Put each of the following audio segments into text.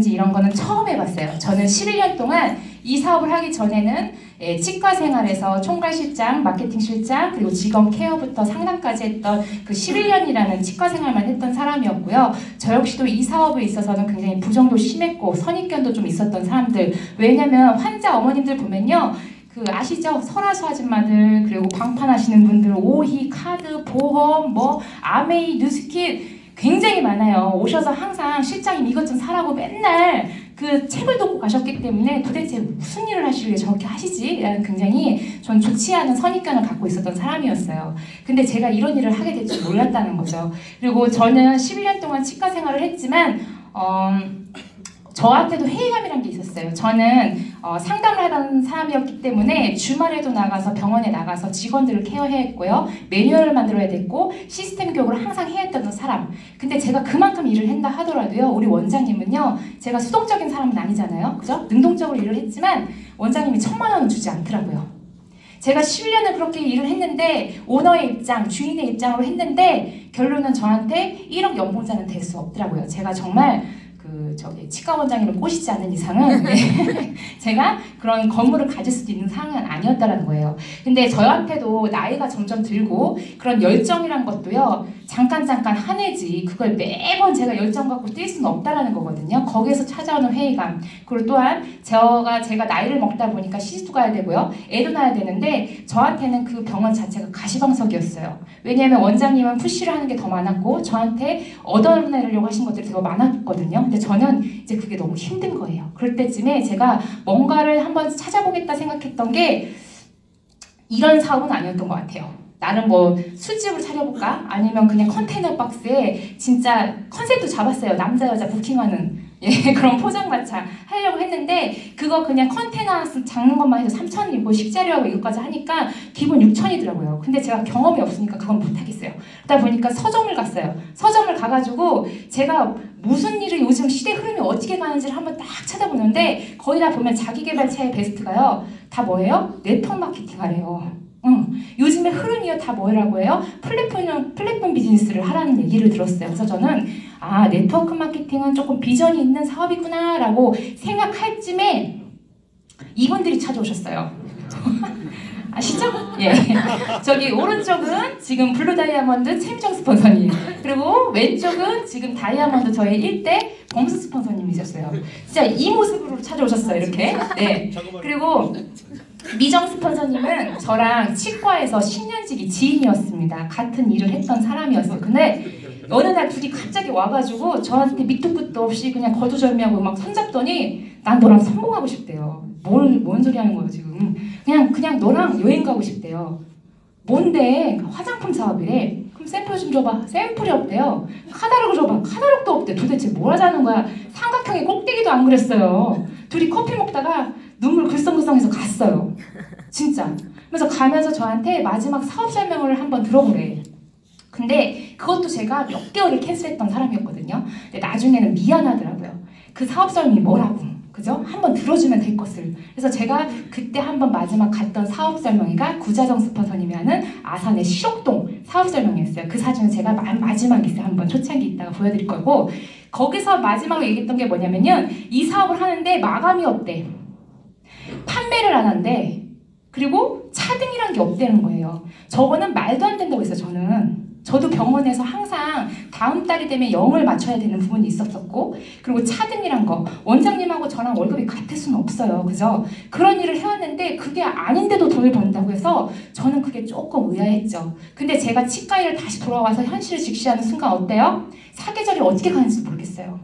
이런 거는 처음 해봤어요. 저는 11년 동안 이 사업을 하기 전에는 치과 생활에서 총괄실장, 마케팅실장, 그리고 직원 케어부터 상담까지 했던 그 11년이라는 치과 생활만 했던 사람이었고요. 저 역시도 이 사업에 있어서는 굉장히 부정도 심했고 선입견도 좀 있었던 사람들. 왜냐면 환자 어머님들 보면요. 그 아시죠? 설화수 아줌마들, 그리고 광판하시는 분들, 오희, 카드, 보험, 뭐 아메이, 뉴스킷 굉장히 많아요. 오셔서 항상 실장님 이것 좀 사라고 맨날 그 책을 놓고 가셨기 때문에 도대체 무슨 일을 하시길래 저렇게 하시지? 라는 굉장히 전 좋지 않은 선입견을 갖고 있었던 사람이었어요. 근데 제가 이런 일을 하게 될 줄 몰랐다는 거죠. 그리고 저는 11년 동안 치과 생활을 했지만 저한테도 회의감이란 게 있었어요. 저는 상담을 하던 사람이었기 때문에 주말에도 나가서 병원에 나가서 직원들을 케어해야 했고요. 매뉴얼을 만들어야 됐고 시스템 교육을 항상 해야 했던 사람. 근데 제가 그만큼 일을 한다 하더라도요. 우리 원장님은요. 제가 수동적인 사람은 아니잖아요. 그죠? 능동적으로 일을 했지만 원장님이 1,000만 원은 주지 않더라고요. 제가 11년을 그렇게 일을 했는데 오너의 입장, 주인의 입장으로 했는데 결론은 저한테 1억 연봉자는 될 수 없더라고요. 제가 정말 치과 원장님을 꼬시지 않는 이상은 제가 그런 건물을 가질 수도 있는 상황은 아니었다는 거예요. 근데 저한테도 나이가 점점 들고 그런 열정이란 것도요. 잠깐 하네지 그걸 매번 제가 열정 갖고 뛸 수는 없다라는 거거든요. 거기에서 찾아오는 회의감. 그리고 또한 제가 나이를 먹다 보니까 시집도 가야 되고요. 애도 낳아야 되는데 저한테는 그 병원 자체가 가시방석이었어요. 왜냐하면 원장님은 푸시를 하는 게 더 많았고 저한테 얻어내려고 하신 것들이 되게 많았거든요. 근데 저는 이제 그게 너무 힘든 거예요. 그럴 때쯤에 제가 뭔가를 한번 찾아보겠다 생각했던 게 이런 사업은 아니었던 것 같아요. 나는 뭐 술집을 차려볼까? 아니면 그냥 컨테이너 박스에 진짜 컨셉도 잡았어요. 남자 여자 부킹하는 그런 포장마차 하려고 했는데 그거 그냥 컨테이너 하나 잡는 것만 해도 3,000이고 식자료하고 이것까지 하니까 기본 6,000이더라고요. 근데 제가 경험이 없으니까 그건 못하겠어요. 그러다 보니까 서점을 갔어요. 서점을 가가지고 제가 무슨 일을 요즘 시대 흐름이 어떻게 가는지를 한번 딱 찾아보는데 거기다 보면 자기개발차의 베스트가요. 다 뭐예요? 네트워크 마케팅 하래요. 요즘에 흐름이요 다 뭐라고 해요? 플랫폼 비즈니스를 하라는 얘기를 들었어요. 그래서 저는 네트워크 마케팅은 조금 비전이 있는 사업이구나 라고 생각할 쯤에 이분들이 찾아오셨어요. 아시죠? 예. 저기 오른쪽은 지금 블루 다이아몬드 최미정 스폰서님, 그리고 왼쪽은 지금 다이아몬드 저희 1대 범수 스폰서님이셨어요. 진짜 이 모습으로 찾아오셨어요. 이렇게. 네. 그리고 미정 스폰서님은 저랑 치과에서 10년지기 지인이었습니다. 같은 일을 했던 사람이었어요. 근데 어느 날 둘이 갑자기 와가지고 저한테 밑도 끝도 없이 그냥 거두절미하고 막 손잡더니 난 너랑 성공하고 싶대요. 뭔 소리 하는 거예요 지금. 그냥 너랑 여행 가고 싶대요. 뭔데? 화장품 사업이래. 그럼 샘플 좀 줘봐. 샘플이 없대요. 카탈로그 줘봐. 카탈로그도 없대. 도대체 뭘 하자는 거야. 삼각형의 꼭대기도 안 그랬어요. 둘이 커피 먹다가 눈물 글썽글썽해서 갔어요. 진짜. 그래서 가면서 저한테 마지막 사업 설명을 한번 들어보래. 근데 그것도 제가 몇 개월을 캔슬했던 사람이었거든요. 근데 나중에는 미안하더라고요. 그 사업 설명이 뭐라고. 그죠? 한번 들어주면 될 것을. 그래서 제가 그때 한번 마지막 갔던 사업 설명회가 구자정 스폰서님이 하는 아산의 실옥동 사업 설명회였어요. 그 사진은 제가 마지막에 있어요. 한번 초창기 있다가 보여드릴 거고 거기서 마지막으로 얘기했던 게 뭐냐면요. 이 사업을 하는데 마감이 없대. 판매를 안 한대. 그리고 차등이란 게 없다는 거예요. 저거는 말도 안 된다고 했어요. 저도 병원에서 항상 다음 달이 되면 0을 맞춰야 되는 부분이 있었었고 그리고 차등이란 거 원장님하고 저랑 월급이 같을 수는 없어요. 그죠? 그런 일을 해왔는데 그게 아닌데도 돈을 번다고 해서 저는 그게 조금 의아했죠. 근데 제가 치과 일을 다시 돌아와서 현실을 직시하는 순간 어때요? 사계절이 어떻게 가는지 모르겠어요.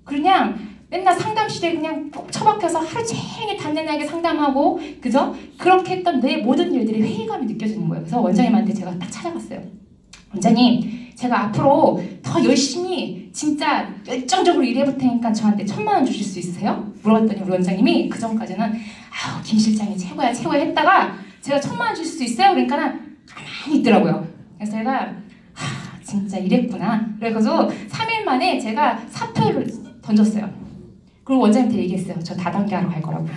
그냥 맨날 상담실에 그냥 푹 처박혀서 하루 종일 단단하게 상담하고 그죠? 그렇게 했던 내 모든 일들이 회의감이 느껴지는 거예요. 그래서 원장님한테 제가 딱 찾아갔어요. 원장님, 제가 앞으로 더 열심히 진짜 열정적으로 일해볼 테니까 저한테 1,000만 원 주실 수 있으세요? 물어봤더니 우리 원장님이 그 전까지는 김 실장이 최고야 했다가 제가 1,000만 원 주실 수 있어요? 그러니까 가만히 있더라고요. 그래서 제가 진짜 이랬구나. 그래서 3일 만에 제가 사표를 던졌어요. 그리고 원장님한테 얘기했어요. 저 다단계하러 갈 거라고.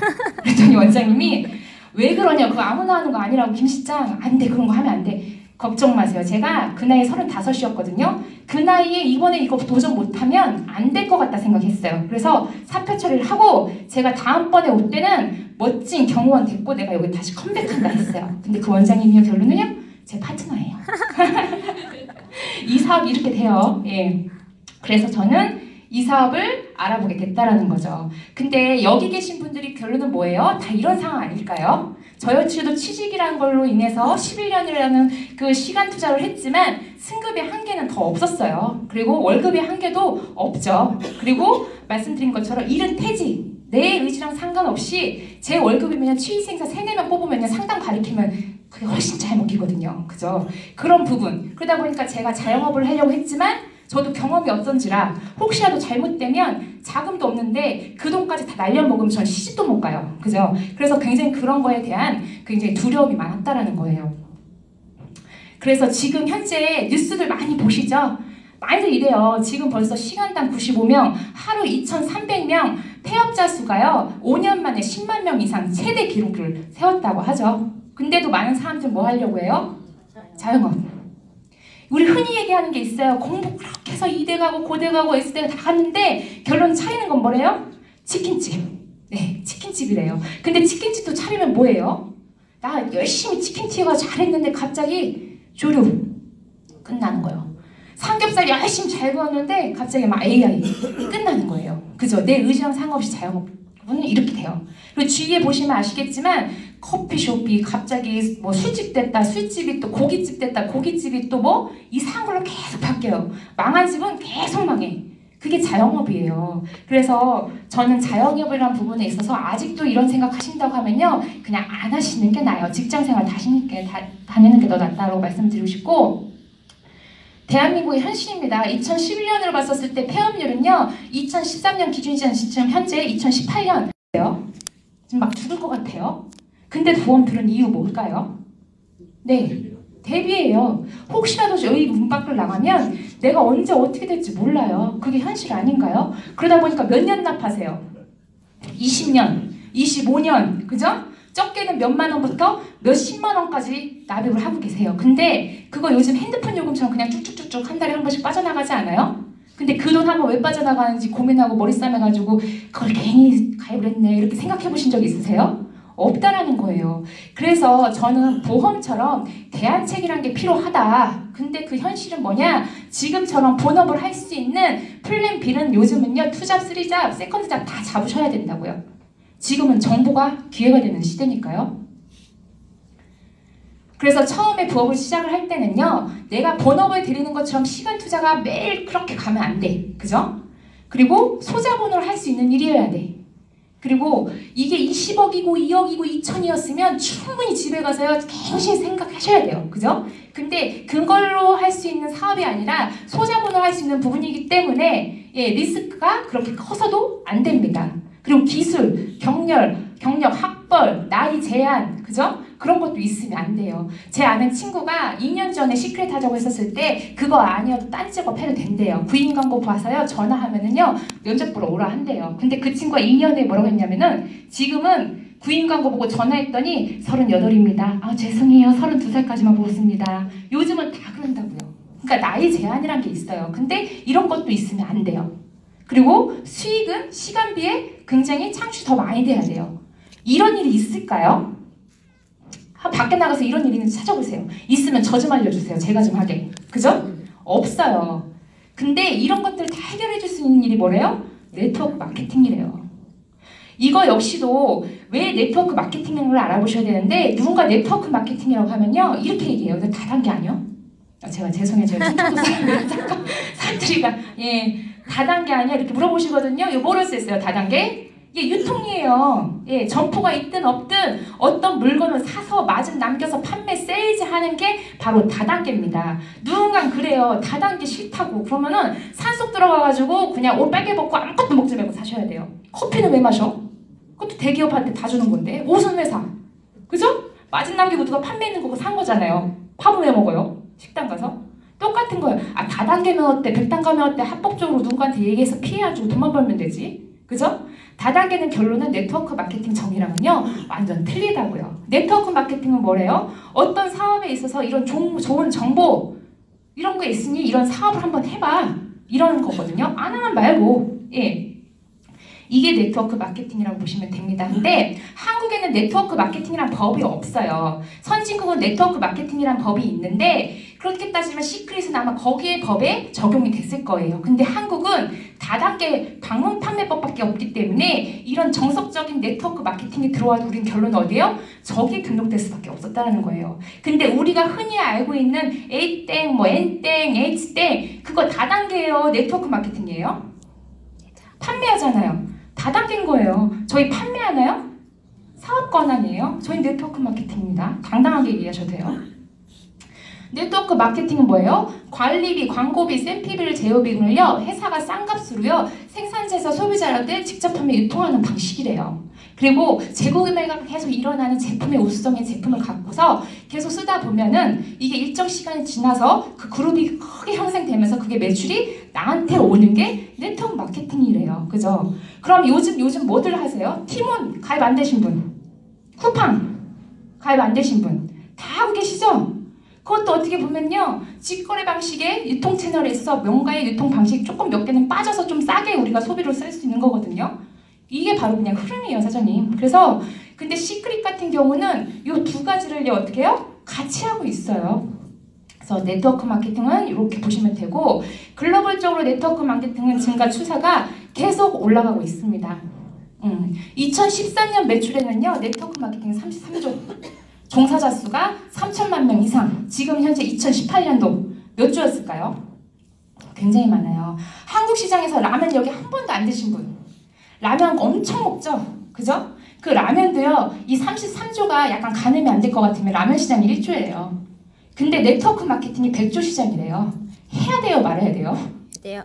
그랬더니 원장님이 왜 그러냐. 그거 아무나 하는 거 아니라고. 김 실장 안 돼. 그런 거 하면 안 돼. 걱정 마세요. 제가 그 나이 35이었거든요. 그 나이에 이번에 이거 도전 못하면 안 될 것 같다 생각했어요. 그래서 사표 처리를 하고 제가 다음번에 올 때는 멋진 경호원 됐고 내가 여기 다시 컴백한다 했어요. 근데 그 원장님이요, 결론은요? 제 파트너예요. 이 사업이 이렇게 돼요. 예. 그래서 저는 이 사업을 알아보게 됐다라는 거죠. 근데 여기 계신 분들이 결론은 뭐예요? 다 이런 상황 아닐까요? 저 역시도 취직이라는 걸로 인해서 11년이라는 그 시간 투자를 했지만 승급의 한계는 더 없었어요. 그리고 월급의 한계도 없죠. 그리고 말씀드린 것처럼 일은 퇴직, 내 의지랑 상관없이 제 월급이면 취직생사 3-4명 뽑으면 상당 가리키면 그게 훨씬 잘 먹히거든요. 그죠? 그런 부분. 그러다 보니까 제가 자영업을 하려고 했지만 저도 경험이 없던지라 혹시라도 잘못되면 자금도 없는데 그 돈까지 다 날려먹으면 전 시집도 못 가요. 그죠? 그래서 굉장히 그런 거에 대한 굉장히 두려움이 많았다라는 거예요. 그래서 지금 현재 뉴스들 많이 보시죠? 많이들 이래요. 지금 벌써 시간당 95명, 하루 2,300명, 폐업자 수가요 5년 만에 10만 명 이상 최대 기록을 세웠다고 하죠. 근데도 많은 사람들 뭐 하려고 해요? 자영업. 우리 흔히 얘기하는 게 있어요. 공부 그렇게 해서 이대 가고 고대 가고 S대 다 갔는데 결론 차리는 건 뭐래요? 치킨집. 네, 치킨집이래요. 근데 치킨집도 차리면 뭐예요? 나 열심히 치킨집가 잘했는데 갑자기 조류 끝나는 거예요. 삼겹살 열심히 잘 구웠는데 갑자기 막 AI 끝나는 거예요. 그죠? 내 의지랑 상관없이 자영업은 이렇게 돼요. 그리고 주위에 보시면 아시겠지만 커피숍이 갑자기 뭐 술집 됐다, 술집이 또 고깃집 됐다, 고깃집이 또 뭐 이상한 걸로 계속 바뀌어요. 망한 집은 계속 망해. 그게 자영업이에요. 그래서 저는 자영업이라는 부분에 있어서 아직도 이런 생각 하신다고 하면요, 그냥 안 하시는 게 나아요. 직장생활 다니는 게 더 낫다고 말씀드리고 싶고, 대한민국의 현실입니다. 2011년으로 봤었을 때 폐업률은요, 2013년 기준이지 지금 현재 2018년이에요. 지금 막 죽을 것 같아요. 근데 보험 들은 이유 뭘까요? 네, 대비예요. 혹시라도 저희 문 밖을 나가면 내가 언제 어떻게 될지 몰라요. 그게 현실 아닌가요? 그러다 보니까 몇 년 납하세요? 20년, 25년, 그죠? 적게는 몇만 원부터 몇십만 원까지 납입을 하고 계세요. 근데 그거 요즘 핸드폰 요금처럼 그냥 쭉쭉쭉쭉 한 달에 한 번씩 빠져나가지 않아요? 근데 그 돈 한번 왜 빠져나가는지 고민하고 머리 싸매가지고 그걸 괜히 가입을 했네 이렇게 생각해 보신 적 있으세요? 없다라는 거예요. 그래서 저는 보험처럼 대안책이란 게 필요하다. 근데 그 현실은 뭐냐? 지금처럼 본업을 할 수 있는 플랜 B는 요즘은요, 투잡, 쓰리잡, 세컨드잡 다 잡으셔야 된다고요. 지금은 정보가 기회가 되는 시대니까요. 그래서 처음에 부업을 시작을 할 때는요, 내가 본업을 드리는 것처럼 시간 투자가 매일 그렇게 가면 안 돼. 그죠? 그리고 소자본으로 할 수 있는 일이어야 돼. 그리고 이게 20억이고 2억이고 2천이었으면 충분히 집에 가서요 갱신 생각하셔야 돼요. 그죠? 근데 그걸로 할 수 있는 사업이 아니라 소자본으로 할 수 있는 부분이기 때문에 리스크가 그렇게 커서도 안 됩니다. 그리고 기술, 경력, 학벌, 나이 제한, 그죠? 그런 것도 있으면 안 돼요. 제 아는 친구가 2년 전에 시크릿 하자고 했었을 때 그거 아니어도 딴 직업 해도 된대요. 구인 광고 봐서요 전화하면은요 면접 보러 오라 한대요. 근데 그 친구가 2년에 뭐라고 했냐면은 지금은 구인 광고 보고 전화했더니 38입니다. 아 죄송해요 32살까지만 보겠습니다. 요즘은 다 그런다고요. 그러니까 나이 제한이란 게 있어요. 근데 이런 것도 있으면 안 돼요. 그리고 수익은 시간비에 굉장히 창출이 더 많이 돼야 돼요. 이런 일이 있을까요? 밖에 나가서 이런 일 있는지 찾아보세요. 있으면 저 좀 알려주세요. 제가 좀 하게. 그죠? 없어요. 근데 이런 것들 다 해결해 줄 수 있는 일이 뭐래요? 네트워크 마케팅이래요. 이거 역시도 왜 네트워크 마케팅인 걸 알아보셔야 되는데, 누군가 네트워크 마케팅이라고 하면요 이렇게 얘기해요. 이거 다단계 아니요? 제가 죄송해요. 제가 충청도 사람들이가 다단계 아니야? 이렇게 물어보시거든요. 이거 뭐로 쓰였어요? 다단계? 이게 유통이에요. 점포가 있든 없든 어떤 물건을 사서 마진 남겨서 판매, 세일즈 하는 게 바로 다단계입니다. 누군가 그래요. 다단계 싫다고. 그러면은 산속 들어가가지고 그냥 옷 빨개 벗고 아무것도 먹지 말고 사셔야 돼요. 커피는 왜 마셔? 그것도 대기업한테 다 주는 건데. 옷은 왜 사? 그죠? 마진 남기고 누가 판매 있는 거 산 거잖아요. 밥은 왜 먹어요? 식당 가서? 똑같은 거예요. 다단계면 어때? 100단 가면 어때? 합법적으로 누군가한테 얘기해서 피해가지고 돈만 벌면 되지. 그죠? 다단계는 결론은 네트워크 마케팅 정의랑은요 완전 틀리다고요. 네트워크 마케팅은 뭐래요? 어떤 사업에 있어서 이런 좋은 정보, 이런 거 있으니 이런 사업을 한번 해봐. 이런 거거든요. 안 하면 말고. 예. 이게 네트워크 마케팅이라고 보시면 됩니다. 근데 한국에는 네트워크 마케팅이란 법이 없어요. 선진국은 네트워크 마케팅이란 법이 있는데 그렇게 따지면 시크릿은 아마 거기에 법에 적용이 됐을 거예요. 근데 한국은 다단계 방문 판매법밖에 없기 때문에 이런 정석적인 네트워크 마케팅이 들어와도 우린 결론은 어디예요? 저기 등록될 수밖에 없었다는 거예요. 근데 우리가 흔히 알고 있는 A땡, 뭐 N땡, H땡 그거 다단계예요. 네트워크 마케팅이에요. 판매하잖아요. 다단계인 거예요. 저희 판매하나요? 사업 권한이에요. 저희 네트워크 마케팅입니다. 당당하게 얘기하셔도 돼요. 네트워크 마케팅은 뭐예요? 관리비, 광고비, 샘피비를 제휴비 등을요 회사가 싼 값으로요 생산자에서 소비자한테 직접 판매 유통하는 방식이래요. 그리고 재고 구매가 계속 일어나는 제품의 우수성의 제품을 갖고서 계속 쓰다 보면은 이게 일정 시간이 지나서 그 그룹이 크게 형성되면서 그게 매출이 나한테 오는 게 네트워크 마케팅이래요. 그죠? 그럼 요즘 뭐들 하세요? 티몬 가입 안 되신 분, 쿠팡 가입 안 되신 분 다 하고 계시죠? 그것도 어떻게 보면요 직거래 방식의 유통 채널에 있어 뭔가의 유통 방식 조금 몇 개는 빠져서 좀 싸게 우리가 소비로 쓸 수 있는 거거든요. 이게 바로 그냥 흐름이에요, 사장님. 그래서 근데 시크릿 같은 경우는 이 두 가지를 어떻게 해요? 같이 하고 있어요. 그래서 네트워크 마케팅은 이렇게 보시면 되고 글로벌적으로 네트워크 마케팅은 증가 추세가 계속 올라가고 있습니다. 2014년 매출에는요 네트워크 마케팅 33조 종사자 수가 3천만 명 이상. 지금 현재 2018년도 몇 조였을까요? 굉장히 많아요. 한국 시장에서 라면 여기 한 번도 안 드신 분 라면 엄청 먹죠? 그죠? 그 라면도요 이 33조가 약간 가늠이 안 될 것 같으면 라면 시장이 1조예요. 근데 네트워크 마케팅이 100조 시장이래요. 해야 돼요? 말아야 돼요? 돼요.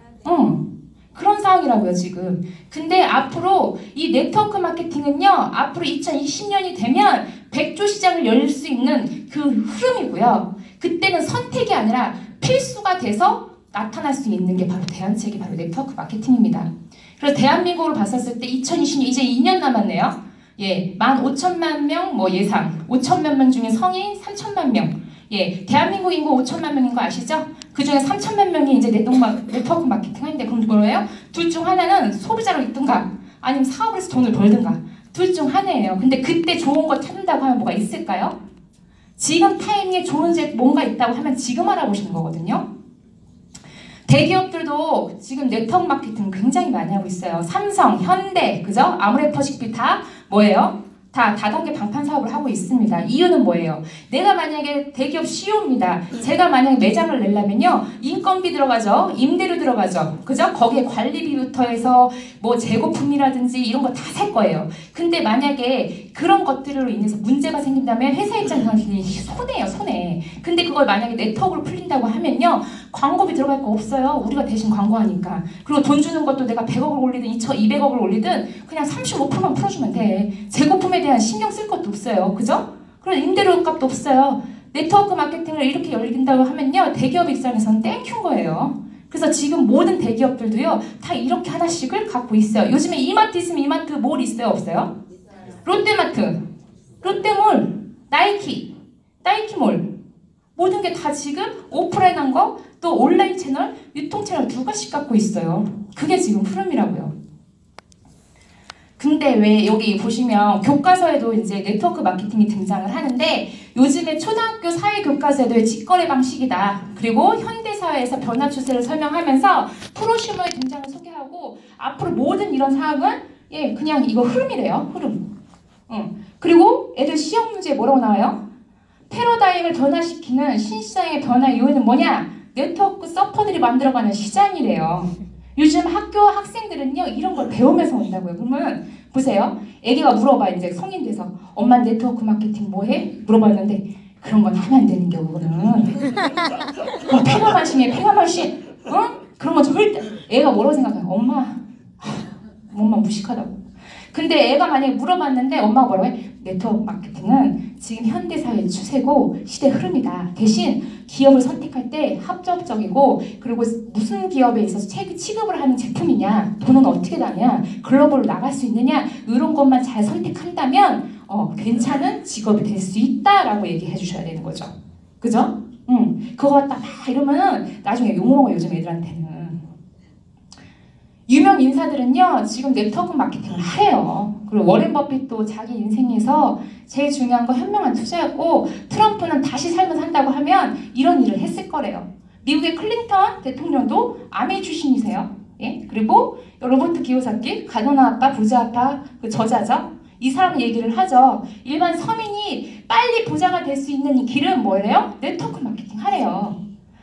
그런 상황이라고요 지금. 근데 앞으로 이 네트워크 마케팅은요 앞으로 2020년이 되면 100조 시장을 열릴 수 있는 그 흐름이고요. 그때는 선택이 아니라 필수가 돼서 나타날 수 있는 게 바로 대안책이 바로 네트워크 마케팅입니다. 그래서 대한민국으로 봤었을 때 2020년 이제 2년 남았네요. 예, 15,000만 명 뭐 예상 5천만 명 중에 성인 3천만 명. 예, 대한민국 인구 5천만 명인 거 아시죠? 그 중에 3천만 명이 이제 네트워크 마케팅 하는데 그럼 뭐예요? 둘 중 하나는 소비자로 있든가 아니면 사업을 해서 돈을 벌든가 둘 중 하나예요. 근데 그때 좋은 거 찾는다고 하면 뭐가 있을까요? 지금 타이밍에 좋은 뭔가 있다고 하면 지금 알아보시는 거거든요. 대기업들도 지금 네트워크 마케팅 굉장히 많이 하고 있어요. 삼성, 현대, 그죠? 아모레퍼식비 다 뭐예요? 다 다단계 방판 사업을 하고 있습니다. 이유는 뭐예요? 내가 만약에 대기업 CEO입니다. 제가 만약에 매장을 내려면요. 인건비 들어가죠. 임대료 들어가죠. 그죠? 거기에 관리비부터 해서 뭐 재고품이라든지 이런 거 다 살 거예요. 근데 만약에 그런 것들로 인해서 문제가 생긴다면 회사 입장에서는 손해예요. 손해. 근데 그걸 만약에 네트워크로 풀린다고 하면요. 광고비 들어갈 거 없어요. 우리가 대신 광고하니까. 그리고 돈 주는 것도 내가 100억을 올리든 200억을 올리든 그냥 35%만 풀어주면 돼. 재고품에 대한 신경 쓸 것도 없어요. 그죠? 그리고 임대료 값도 없어요. 네트워크 마케팅을 이렇게 열린다고 하면요. 대기업 입장에서는 땡큐인 거예요. 그래서 지금 모든 대기업들도요. 다 이렇게 하나씩을 갖고 있어요. 요즘에 이마트 있으면 이마트 몰 있어요? 없어요? 롯데마트, 롯데몰, 나이키몰 모든 게 다 지금 오프라인 한 거 또 온라인 채널, 유통 채널 두 가지씩 갖고 있어요. 그게 지금 흐름이라고요. 근데 왜 여기 보시면 교과서에도 이제 네트워크 마케팅이 등장을 하는데 요즘에 초등학교 사회교과서에도 직거래 방식이다. 그리고 현대사회에서 변화 추세를 설명하면서 프로슈머의 등장을 소개하고 앞으로 모든 이런 사항은 예 그냥 이거 흐름이래요. 흐름. 그리고 애들 시험 문제에 뭐라고 나와요? 패러다임을 변화시키는 신시장의 변화 요인은 뭐냐? 네트워크 서퍼들이 만들어가는 시장이래요. 요즘 학교 학생들은요 이런 걸 배우면서 온다고요. 그러면 보세요. 애기가 물어봐 이제 성인 돼서 엄마 네트워크 마케팅 뭐해? 물어봤는데 그런 건 하면 안 되는 겨 그거는. 그럼 폐가만신이에요. 폐가만신. 그런 거 절대. 애가 뭐라고 생각해요? 엄마 무식하다고. 근데 애가 만약에 물어봤는데 엄마가 뭐라고 해? 네트워크 마케팅은 지금 현대사회의 추세고 시대 흐름이다. 대신 기업을 선택할 때 합법적이고 그리고 무슨 기업에 있어서 취급을 하는 제품이냐 돈은 어떻게 나냐 글로벌로 나갈 수 있느냐 이런 것만 잘 선택한다면 괜찮은 직업이 될 수 있다라고 얘기해 주셔야 되는 거죠. 그죠? 그거 갖다 막 이러면은 나중에 욕먹어 요즘 애들한테는. 유명 인사들은요 지금 네트워크 마케팅을 하래요. 그리고 워렌 버핏도 자기 인생에서 제일 중요한 건 현명한 투자였고, 트럼프는 다시 삶을 산다고 하면 이런 일을 했을 거래요. 미국의 클린턴 대통령도 아메이 출신이세요. 예? 그리고 로버트 기요사키, 가난한 아빠, 부자 아빠 그 저자죠. 이 사람 얘기를 하죠. 일반 서민이 빨리 부자가 될 수 있는 이 길은 뭐예요? 네트워크 마케팅 하래요.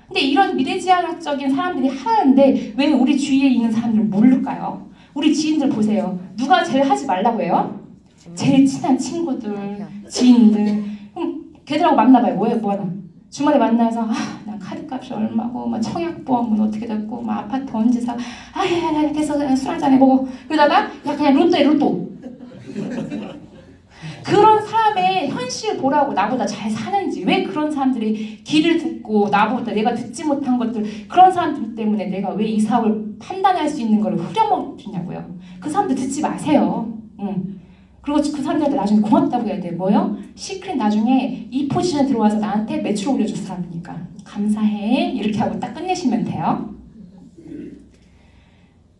근데 이런 미래지향적인 사람들이 하는데 왜 우리 주위에 있는 사람들은 모를까요? 우리 지인들 보세요. 누가 제일 하지 말라고 해요? 제일 친한 친구들, 지인들. 그럼 걔들하고 만나봐요. 뭐하나? 주말에 만나서 난 카드값이 얼마고 뭐 청약보험은 어떻게 됐고 뭐 아파트 언제 사, 야야야 됐어 그냥 술 한잔 해보고, 그러다가 야 그냥 로또해 로또. 그런 사람의 현실을 보라고. 나보다 잘 사는지. 왜 그런 사람들이 길을 듣고 나보다 내가 듣지 못한 것들, 그런 사람들 때문에 내가 왜 이 사업을 판단할 수 있는 걸 후려먹냐고요. 그 사람들 듣지 마세요. 그리고 그 사람들한테 나중에 고맙다고 해야 돼. 뭐요? 시크릿 나중에 이 포지션에 들어와서 나한테 매출 올려줄 사람이니까 감사해 이렇게 하고 딱 끝내시면 돼요.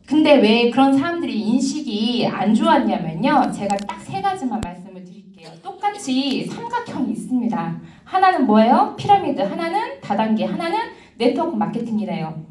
근데 왜 그런 사람들이 인식이 안 좋았냐면요, 제가 딱 3가지만 말씀을 드릴게요. 똑같이 삼각형이 있습니다. 하나는 뭐예요? 피라미드, 하나는 다단계, 하나는 네트워크 마케팅이래요.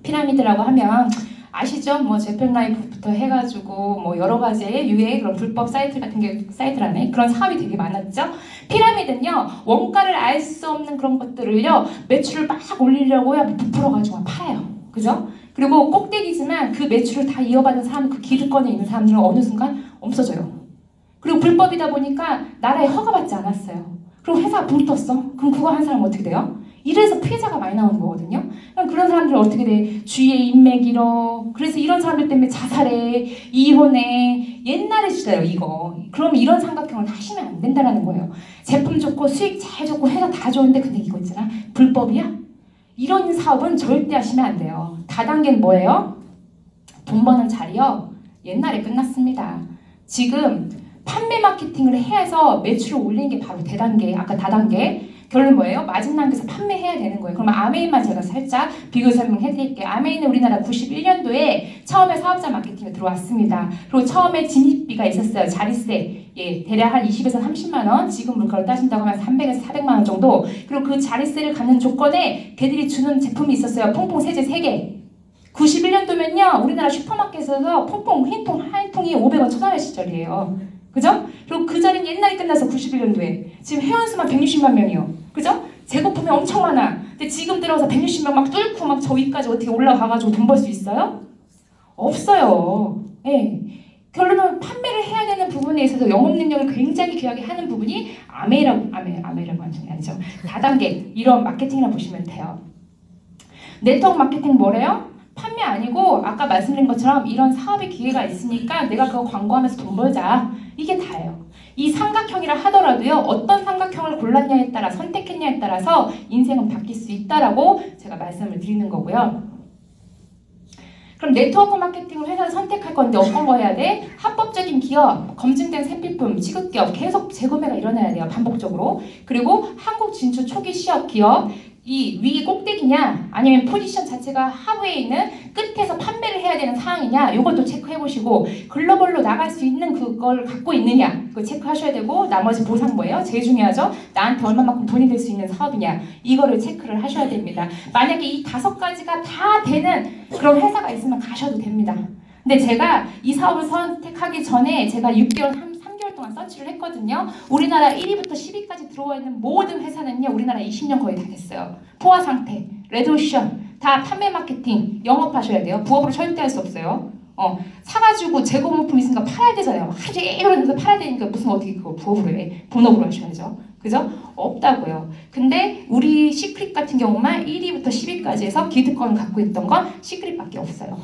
피라미드라고 하면 아시죠? 뭐 재팬라이프부터 해가지고 뭐 여러 가지의 유해 그런 불법 사이트 같은 게 사이트라네, 그런 사업이 되게 많았죠. 피라미드는요 원가를 알 수 없는 그런 것들을요 매출을 막 올리려고요 부풀어가지고 팔아요. 그죠? 그리고 꼭대기지만 그 매출을 다 이어받은 사람, 그 기득권에 있는 사람들은 어느 순간 없어져요. 그리고 불법이다 보니까 나라에 허가받지 않았어요. 그리고 회사가 붕 떴어. 그럼 그거 한 사람은 어떻게 돼요? 이래서 피해자가 많이 나오는 거거든요. 그럼 그런 사람들은 어떻게 돼? 주위에 인맥 잃어. 그래서 이런 사람들 때문에 자살해, 이혼해. 옛날에 진짜요 이거. 그럼 이런 삼각형을 하시면 안 된다는 거예요. 제품 좋고 수익 잘 좋고 회사 다 좋은데 근데 이거 있잖아, 불법이야? 이런 사업은 절대 하시면 안 돼요. 다단계는 뭐예요? 돈 버는 자리요. 옛날에 끝났습니다. 지금 판매 마케팅을 해서 매출을 올리는 게 바로 대단계, 아까 다단계. 결론 뭐예요? 마진 단계에서 판매해야 되는 거예요. 그러면 아메이만 제가 살짝 비교 설명해 드릴게요. 아메이는 우리나라 91년도에 처음에 사업자 마케팅에 들어왔습니다. 그리고 처음에 진입비가 있었어요. 자리세. 예, 대략 한 20에서 30만 원. 지금 물가로 따진다고 하면 300에서 400만 원 정도. 그리고 그 자리세를 갖는 조건에 걔들이 주는 제품이 있었어요. 퐁퐁 세제 3개. 91년도면요. 우리나라 슈퍼마켓에서 퐁퐁 흰통 한 통이 500원 쳐다할 시절이에요. 그죠? 그리고 그 자리는 옛날에 끝나서 91년도에 지금 회원수만 160만 명이요. 그죠? 재고품이 엄청 많아. 근데 지금 들어서 160명 막 뚫고 막 저 위까지 어떻게 올라가가지고 돈 벌 수 있어요? 없어요. 예. 결론은 판매를 해야 되는 부분에 있어서 영업 능력을 굉장히 귀하게 하는 부분이 아메이라고 하는 게 아니죠. 다단계 이런 마케팅이라 보시면 돼요. 네트워크 마케팅 뭐래요? 판매 아니고 아까 말씀드린 것처럼 이런 사업의 기회가 있으니까 내가 그거 광고하면서 돈 벌자. 이게 다예요. 이 삼각형이라 하더라도요. 어떤 삼각형을 골랐냐에 따라 선택했냐에 따라서 인생은 바뀔 수 있다라고 제가 말씀을 드리는 거고요. 그럼 네트워크 마케팅을 회사를 선택할 건데 어떤 거 해야 돼? 합법적인 기업, 검증된 생필품, 취급기업 계속 재구매가 일어나야 돼요. 반복적으로. 그리고 한국 진출 초기 시업 기업, 이 위 꼭대기냐 아니면 포지션 자체가 하부에 있는 끝에서 판매를 해야 되는 상황이냐, 이것도 체크해 보시고 글로벌로 나갈 수 있는 그걸 갖고 있느냐 그거 체크하셔야 되고, 나머지 보상 뭐예요? 제일 중요하죠. 나한테 얼마만큼 돈이 될 수 있는 사업이냐, 이거를 체크를 하셔야 됩니다. 만약에 이 5가지가 다 되는 그런 회사가 있으면 가셔도 됩니다. 근데 제가 이 사업을 선택하기 전에 제가 3개월 동안 서치를 했거든요. 우리나라 1위부터 10위까지 들어와 있는 모든 회사는요, 우리나라 20년 거의 다 됐어요. 포화 상태, 레드오션, 다 판매 마케팅, 영업하셔야 돼요. 부업으로 절대 할 수 없어요. 사가지고 재고물품 있으니까 팔아야 되잖아요. 하루 이러면서 팔아야 되니까 무슨 어떻게 그거 부업으로 해. 본업으로 하셔야죠. 그죠? 없다고요. 근데 우리 시크릿 같은 경우만 1위부터 10위까지 해서 기득권을 갖고 있던 건 시크릿밖에 없어요.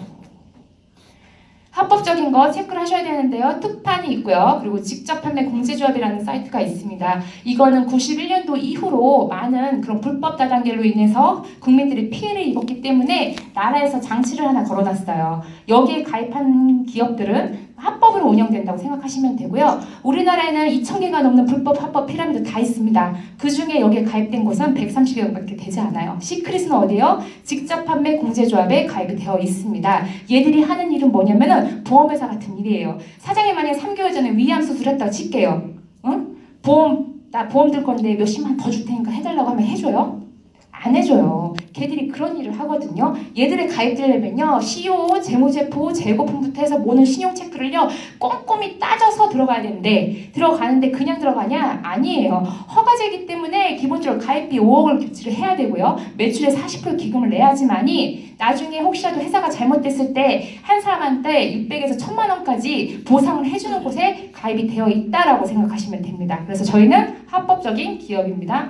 합법적인 거 체크를 하셔야 되는데요. 특판이 있고요. 그리고 직접 판매 공제조합이라는 사이트가 있습니다. 이거는 91년도 이후로 많은 그런 불법 다단계로 인해서 국민들이 피해를 입었기 때문에 나라에서 장치를 하나 걸어놨어요. 여기에 가입한 기업들은 합법으로 운영된다고 생각하시면 되고요. 우리나라에는 2,000개가 넘는 불법, 합법 피라미드 다 있습니다. 그 중에 여기에 가입된 곳은 130여 개밖에 되지 않아요. 시크릿은 어디요? 직접 판매 공제조합에 가입이 되어 있습니다. 얘들이 하는 일은 뭐냐면은 보험회사 같은 일이에요. 사장이 만약에 3개월 전에 위암 수술했다고 칠게요. 응? 나 보험 들 건데 몇십만 더 줄 테니까 해달라고 하면 해줘요? 안 해줘요. 걔들이 그런 일을 하거든요. 얘들에 가입되려면요, 시효, 재무제표, 재고품부터 해서 모든 신용체크를요 꼼꼼히 따져서 들어가야 되는데, 들어가는데 그냥 들어가냐? 아니에요. 허가제이기 때문에 기본적으로 가입비 5억을 교체를 해야 되고요, 매출의 40% 기금을 내야지만이 나중에 혹시라도 회사가 잘못됐을 때 한 사람한테 600에서 1,000만 원까지 보상을 해주는 곳에 가입이 되어 있다라고 생각하시면 됩니다. 그래서 저희는 합법적인 기업입니다.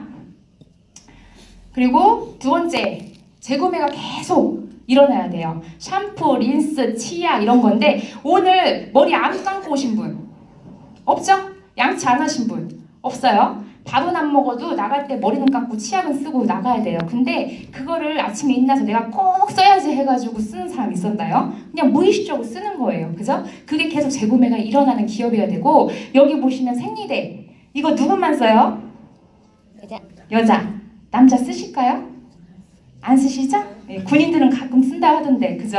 그리고 두 번째, 재구매가 계속 일어나야 돼요. 샴푸, 린스, 치약 이런 건데, 오늘 머리 안 감고 오신 분 없죠? 양치 안 하신 분 없어요? 밥은 안 먹어도 나갈 때 머리는 감고 치약은 쓰고 나가야 돼요. 근데 그거를 아침에 일어나서 내가 꼭 써야지 해가지고 쓰는 사람 있었나요? 그냥 무의식적으로 쓰는 거예요. 그죠? 그게 계속 재구매가 일어나는 기업이어야 되고, 여기 보시면 생리대, 이거 누구만 써요? 여자. 남자 쓰실까요? 안 쓰시죠? 네, 군인들은 가끔 쓴다 하던데, 그죠?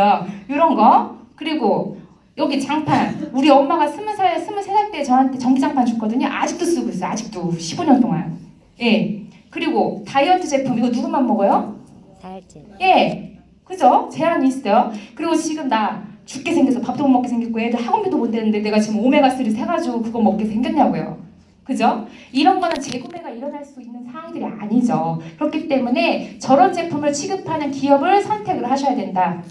이런 거. 그리고 여기 장판, 우리 엄마가 20살, 23살 때 저한테 전기장판 줬거든요. 아직도 쓰고 있어요. 아직도 15년 동안. 예. 그리고 다이어트 제품, 이거 누구만 먹어요? 다혈질. 예. 그죠? 제한이 있어요. 그리고 지금 나 죽게 생겨서 밥도 못 먹게 생겼고 애들 학원비도 못 내는데 내가 지금 오메가3 사가지고 그거 먹게 생겼냐고요. 그죠? 이런 거는 재구매가 일어날 수 있는 상황들이 아니죠. 그렇기 때문에 저런 제품을 취급하는 기업을 선택을 하셔야 된다.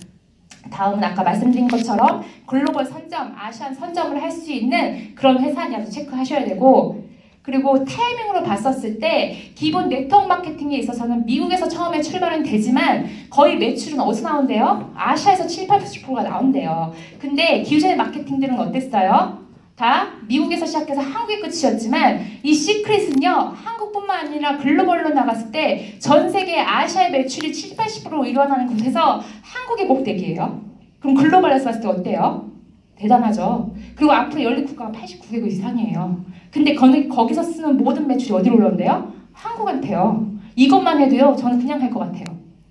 다음은 아까 말씀드린 것처럼 글로벌 선점, 아시안 선점을 할 수 있는 그런 회사냐도 체크하셔야 되고, 그리고 타이밍으로 봤었을 때 기본 네트워크 마케팅에 있어서는 미국에서 처음에 출발은 되지만 거의 매출은 어디서 나온대요? 아시아에서 7, 80%가 나온대요. 근데 기존의 마케팅들은 어땠어요? 다 미국에서 시작해서 한국이 끝이었지만, 이 시크릿은요 한국뿐만 아니라 글로벌로 나갔을 때 전 세계 아시아의 매출이 7, 80% 일어나는 곳에서 한국이 목대기예요. 그럼 글로벌에서 봤을 때 어때요? 대단하죠. 그리고 앞으로 연립 국가가 89개국 이상이에요. 근데 거기서 쓰는 모든 매출이 어디로 올라온대요? 한국한테요. 이것만 해도요 저는 그냥 할 것 같아요.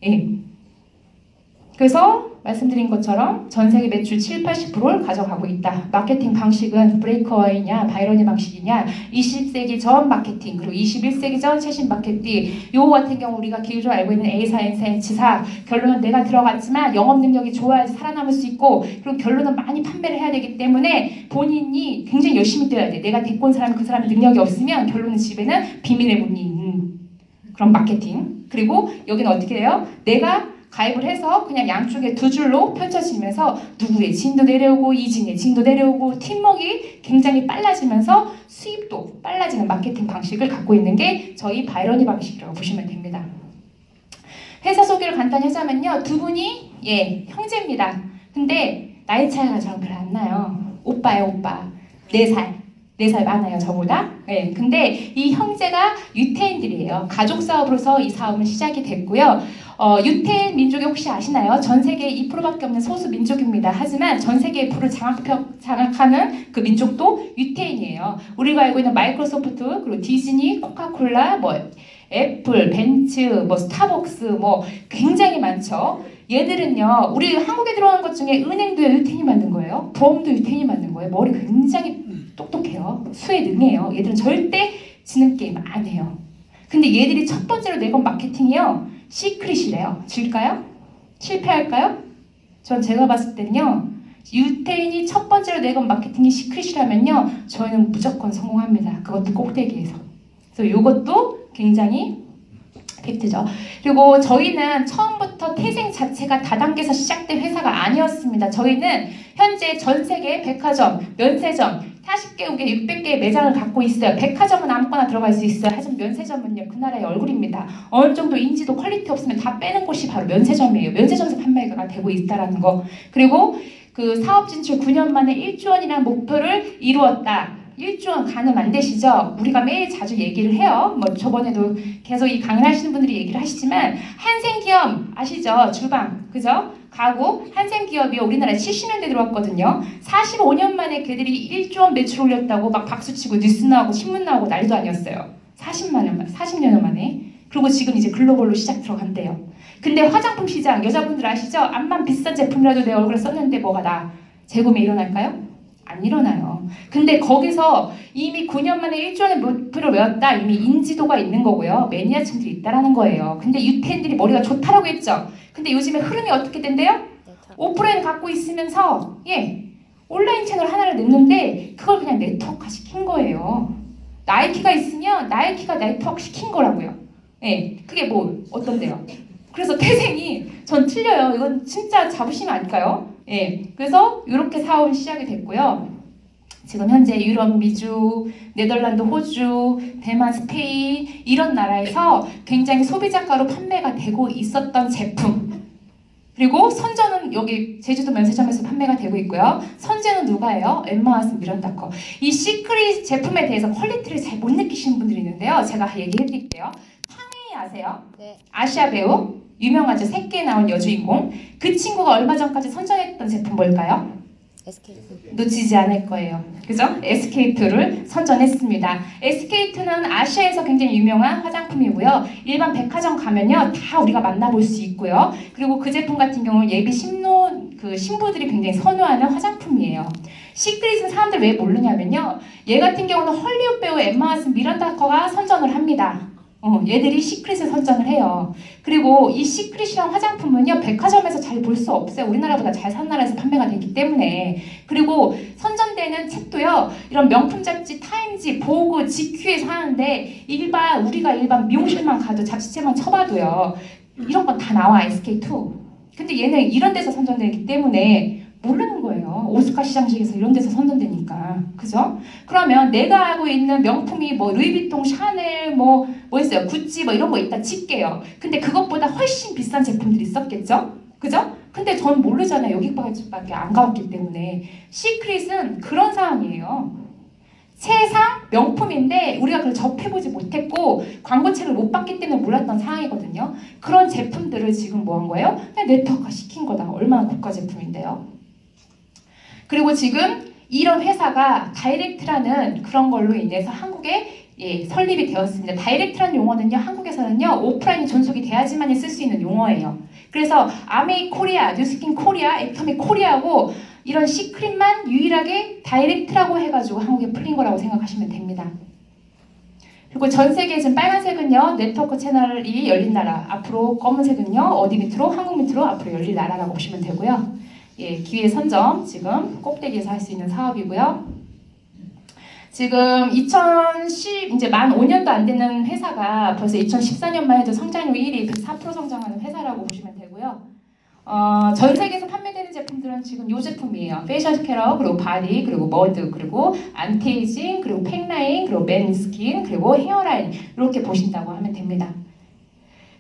예. 그래서 말씀드린 것처럼 전 세계 매출 7, 80%를 가져가고 있다. 마케팅 방식은 브레이커웨이냐 바이러니 방식이냐, 20세기 전 마케팅 그리고 21세기 전 최신 마케팅, 요거 같은 경우 우리가 기존으로 알고 있는 A사, N사, H사, 결론은 내가 들어갔지만 영업 능력이 좋아야지 살아남을 수 있고, 그리고 결론은 많이 판매를 해야 되기 때문에 본인이 굉장히 열심히 뛰어야 돼. 내가 데리고 온 사람이 그 사람의 능력이 없으면 결론은 집에는 비밀의 문이 있는 그런 마케팅. 그리고 여기는 어떻게 해요? 내가 가입을 해서 그냥 양쪽에 두 줄로 펼쳐지면서 누구의 진도 내려오고 이진의 진도 내려오고 팀워크가 굉장히 빨라지면서 수입도 빨라지는 마케팅 방식을 갖고 있는 게 저희 바이러니 방식이라고 보시면 됩니다. 회사 소개를 간단히 하자면요, 두 분이 형제입니다. 근데 나이 차이가 저랑 별로 안 나요. 오빠예요, 오빠. 4살 많아요, 저보다. 네, 근데 이 형제가 유태인들이에요. 가족 사업으로서 이 사업은 시작이 됐고요. 유태인 민족이 혹시 아시나요? 전 세계에 2%밖에 없는 소수 민족입니다. 하지만 전 세계의 부를 장악하는 그 민족도 유태인이에요. 우리가 알고 있는 마이크로소프트, 그리고 디즈니, 코카콜라, 애플, 벤츠, 스타벅스, 굉장히 많죠. 얘들은요, 우리 한국에 들어오는 것 중에 은행도 유태인이 만든 거예요. 보험도 유태인이 만든 거예요. 머리 굉장히 똑똑해요. 수에 능해요. 얘들은 절대 지는 게임 안 해요. 근데 얘들이 첫 번째로 내건 마케팅이요, 시크릿이래요. 질까요? 실패할까요? 전 제가 봤을 때는요, 유태인이 첫 번째로 내건 마케팅이 시크릿이라면요, 저희는 무조건 성공합니다. 그것도 꼭대기에서. 그래서 이것도 굉장히 팩트죠. 그리고 저희는 처음부터 태생 자체가 다단계에서 시작된 회사가 아니었습니다. 저희는 현재 전 세계 백화점, 면세점 40개국에 600개의 매장을 갖고 있어요. 백화점은 아무거나 들어갈 수 있어요. 하지만 면세점은요, 그 나라의 얼굴입니다. 어느 정도 인지도, 퀄리티 없으면 다 빼는 곳이 바로 면세점이에요. 면세점에서 판매가 되고 있다라는 거. 그리고 그 사업 진출 9년 만에 1조 원이라는 목표를 이루었다. 1조 원 가늠 안 되시죠? 우리가 매일 자주 얘기를 해요. 저번에도 계속 이 강의를 하시는 분들이 얘기를 하시지만, 한생기업 아시죠? 주방, 그죠? 가구, 한샘기업이 우리나라에 70년대 들어왔거든요. 45년 만에 걔들이 1조 원 매출 올렸다고 막 박수치고 뉴스 나오고 신문 나오고 난리도 아니었어요. 40년 만에. 그리고 지금 이제 글로벌로 시작 들어간대요. 근데 화장품 시장, 여자분들 아시죠? 암만 비싼 제품이라도 내 얼굴에 썼는데 뭐가 나 재구매 일어날까요? 안 일어나요. 근데 거기서 이미 9년 만에 1조 원의 목표를 외웠다. 이미 인지도가 있는 거고요. 매니아층들이 있다라는 거예요. 근데 유태인들이 머리가 좋다라고 했죠. 근데 요즘에 흐름이 어떻게 된대요? 오프라인 갖고 있으면서 온라인 채널 하나를 냈는데 그걸 그냥 네트워크화 시킨 거예요. 나이키가 있으면 나이키가 네트워크 시킨 거라고요. 그게 뭐 어떤데요? 그래서 태생이 전 틀려요. 이건 진짜 자부심 아닐까요? 그래서 이렇게 사업이 시작이 됐고요. 지금 현재 유럽, 미주, 네덜란드, 호주, 대만, 스페인 이런 나라에서 굉장히 소비자가로 판매가 되고 있었던 제품. 그리고 선전은 여기 제주도 면세점에서 판매가 되고 있고요. 선제는 누가 해요? 엠마 왓슨 미란다 거. 이 시크릿 제품에 대해서 퀄리티를 잘 못 느끼시는 분들이 있는데요. 제가 얘기해 드릴게요. 탕웨이 아세요? 네. 아시아 배우? 유명하죠. 새끼에 나온 여주인공. 그 친구가 얼마 전까지 선전했던 제품 뭘까요? SK. 놓치지 않을 거예요. 그죠? SK2를 선전했습니다. SK2는 아시아에서 굉장히 유명한 화장품이고요. 일반 백화점 가면요. 다 우리가 만나볼 수 있고요. 그리고 그 제품 같은 경우는 예비 신부들이 굉장히 선호하는 화장품이에요. 시크릿은 사람들 왜 모르냐면요. 얘 같은 경우는 헐리우드 배우 엠마 왓슨 미란다 커가 선전을 합니다. 얘들이 시크릿을 선전을 해요. 그리고 이 시크릿이란 화장품은요, 백화점에서 잘 볼 수 없어요. 우리나라보다 잘 사는 나라에서 판매가 되기 때문에. 그리고 선전되는 책도요, 이런 명품 잡지, 타임지, 보고, GQ에서 하는데, 우리가 일반 미용실만 가도 잡지책만 쳐봐도요, 이런 건 다 나와, SK2. 근데 얘는 이런 데서 선전되기 때문에 모르는 거예요. 오스카 시상식에서 이런 데서 선전되니까. 그죠? 그러면 내가 알고 있는 명품이 뭐 루이비통, 샤넬, 뭐 있어요. 구찌 뭐 이런 거 있다 칠게요. 근데 그것보다 훨씬 비싼 제품들이 있었겠죠? 그죠? 근데 전 모르잖아요. 여기까지밖에 안 가봤기 때문에. 시크릿은 그런 상황이에요. 세상 명품인데 우리가 그걸 접해보지 못했고 광고책을 못 봤기 때문에 몰랐던 상황이거든요. 그런 제품들을 지금 뭐 한 거예요? 그냥 네트워크화 시킨 거다. 얼마나 고가 제품인데요. 그리고 지금 이런 회사가 다이렉트라는 그런 걸로 인해서 한국에 설립이 되었습니다. 다이렉트라는 용어는요, 한국에서는요, 오프라인이 존속이 돼야지만 쓸 수 있는 용어예요. 그래서 아메이 코리아, 뉴스킨 코리아, 액터미 코리아고 이런 시크릿만 유일하게 다이렉트라고 해가지고 한국에 풀린 거라고 생각하시면 됩니다. 그리고 전 세계에 지금 빨간색은요, 네트워크 채널이 열린 나라, 앞으로 검은색은요, 어디 밑으로? 한국 밑으로 앞으로 열릴 나라라고 보시면 되고요. 기회 선점 지금 꼭대기에서 할 수 있는 사업이고요. 지금 이제 만 5년도 안 되는 회사가 벌써 2014년만 해도 성장률 1위, 104% 성장하는 회사라고 보시면 되고요. 전 세계에서 판매되는 제품들은 지금 이 제품이에요. 페이셜 스퀘어, 그리고 바디, 그리고 머드, 그리고 안티에이징, 그리고 팩라인, 그리고 맨스킨, 그리고 헤어라인 이렇게 보신다고 하면 됩니다.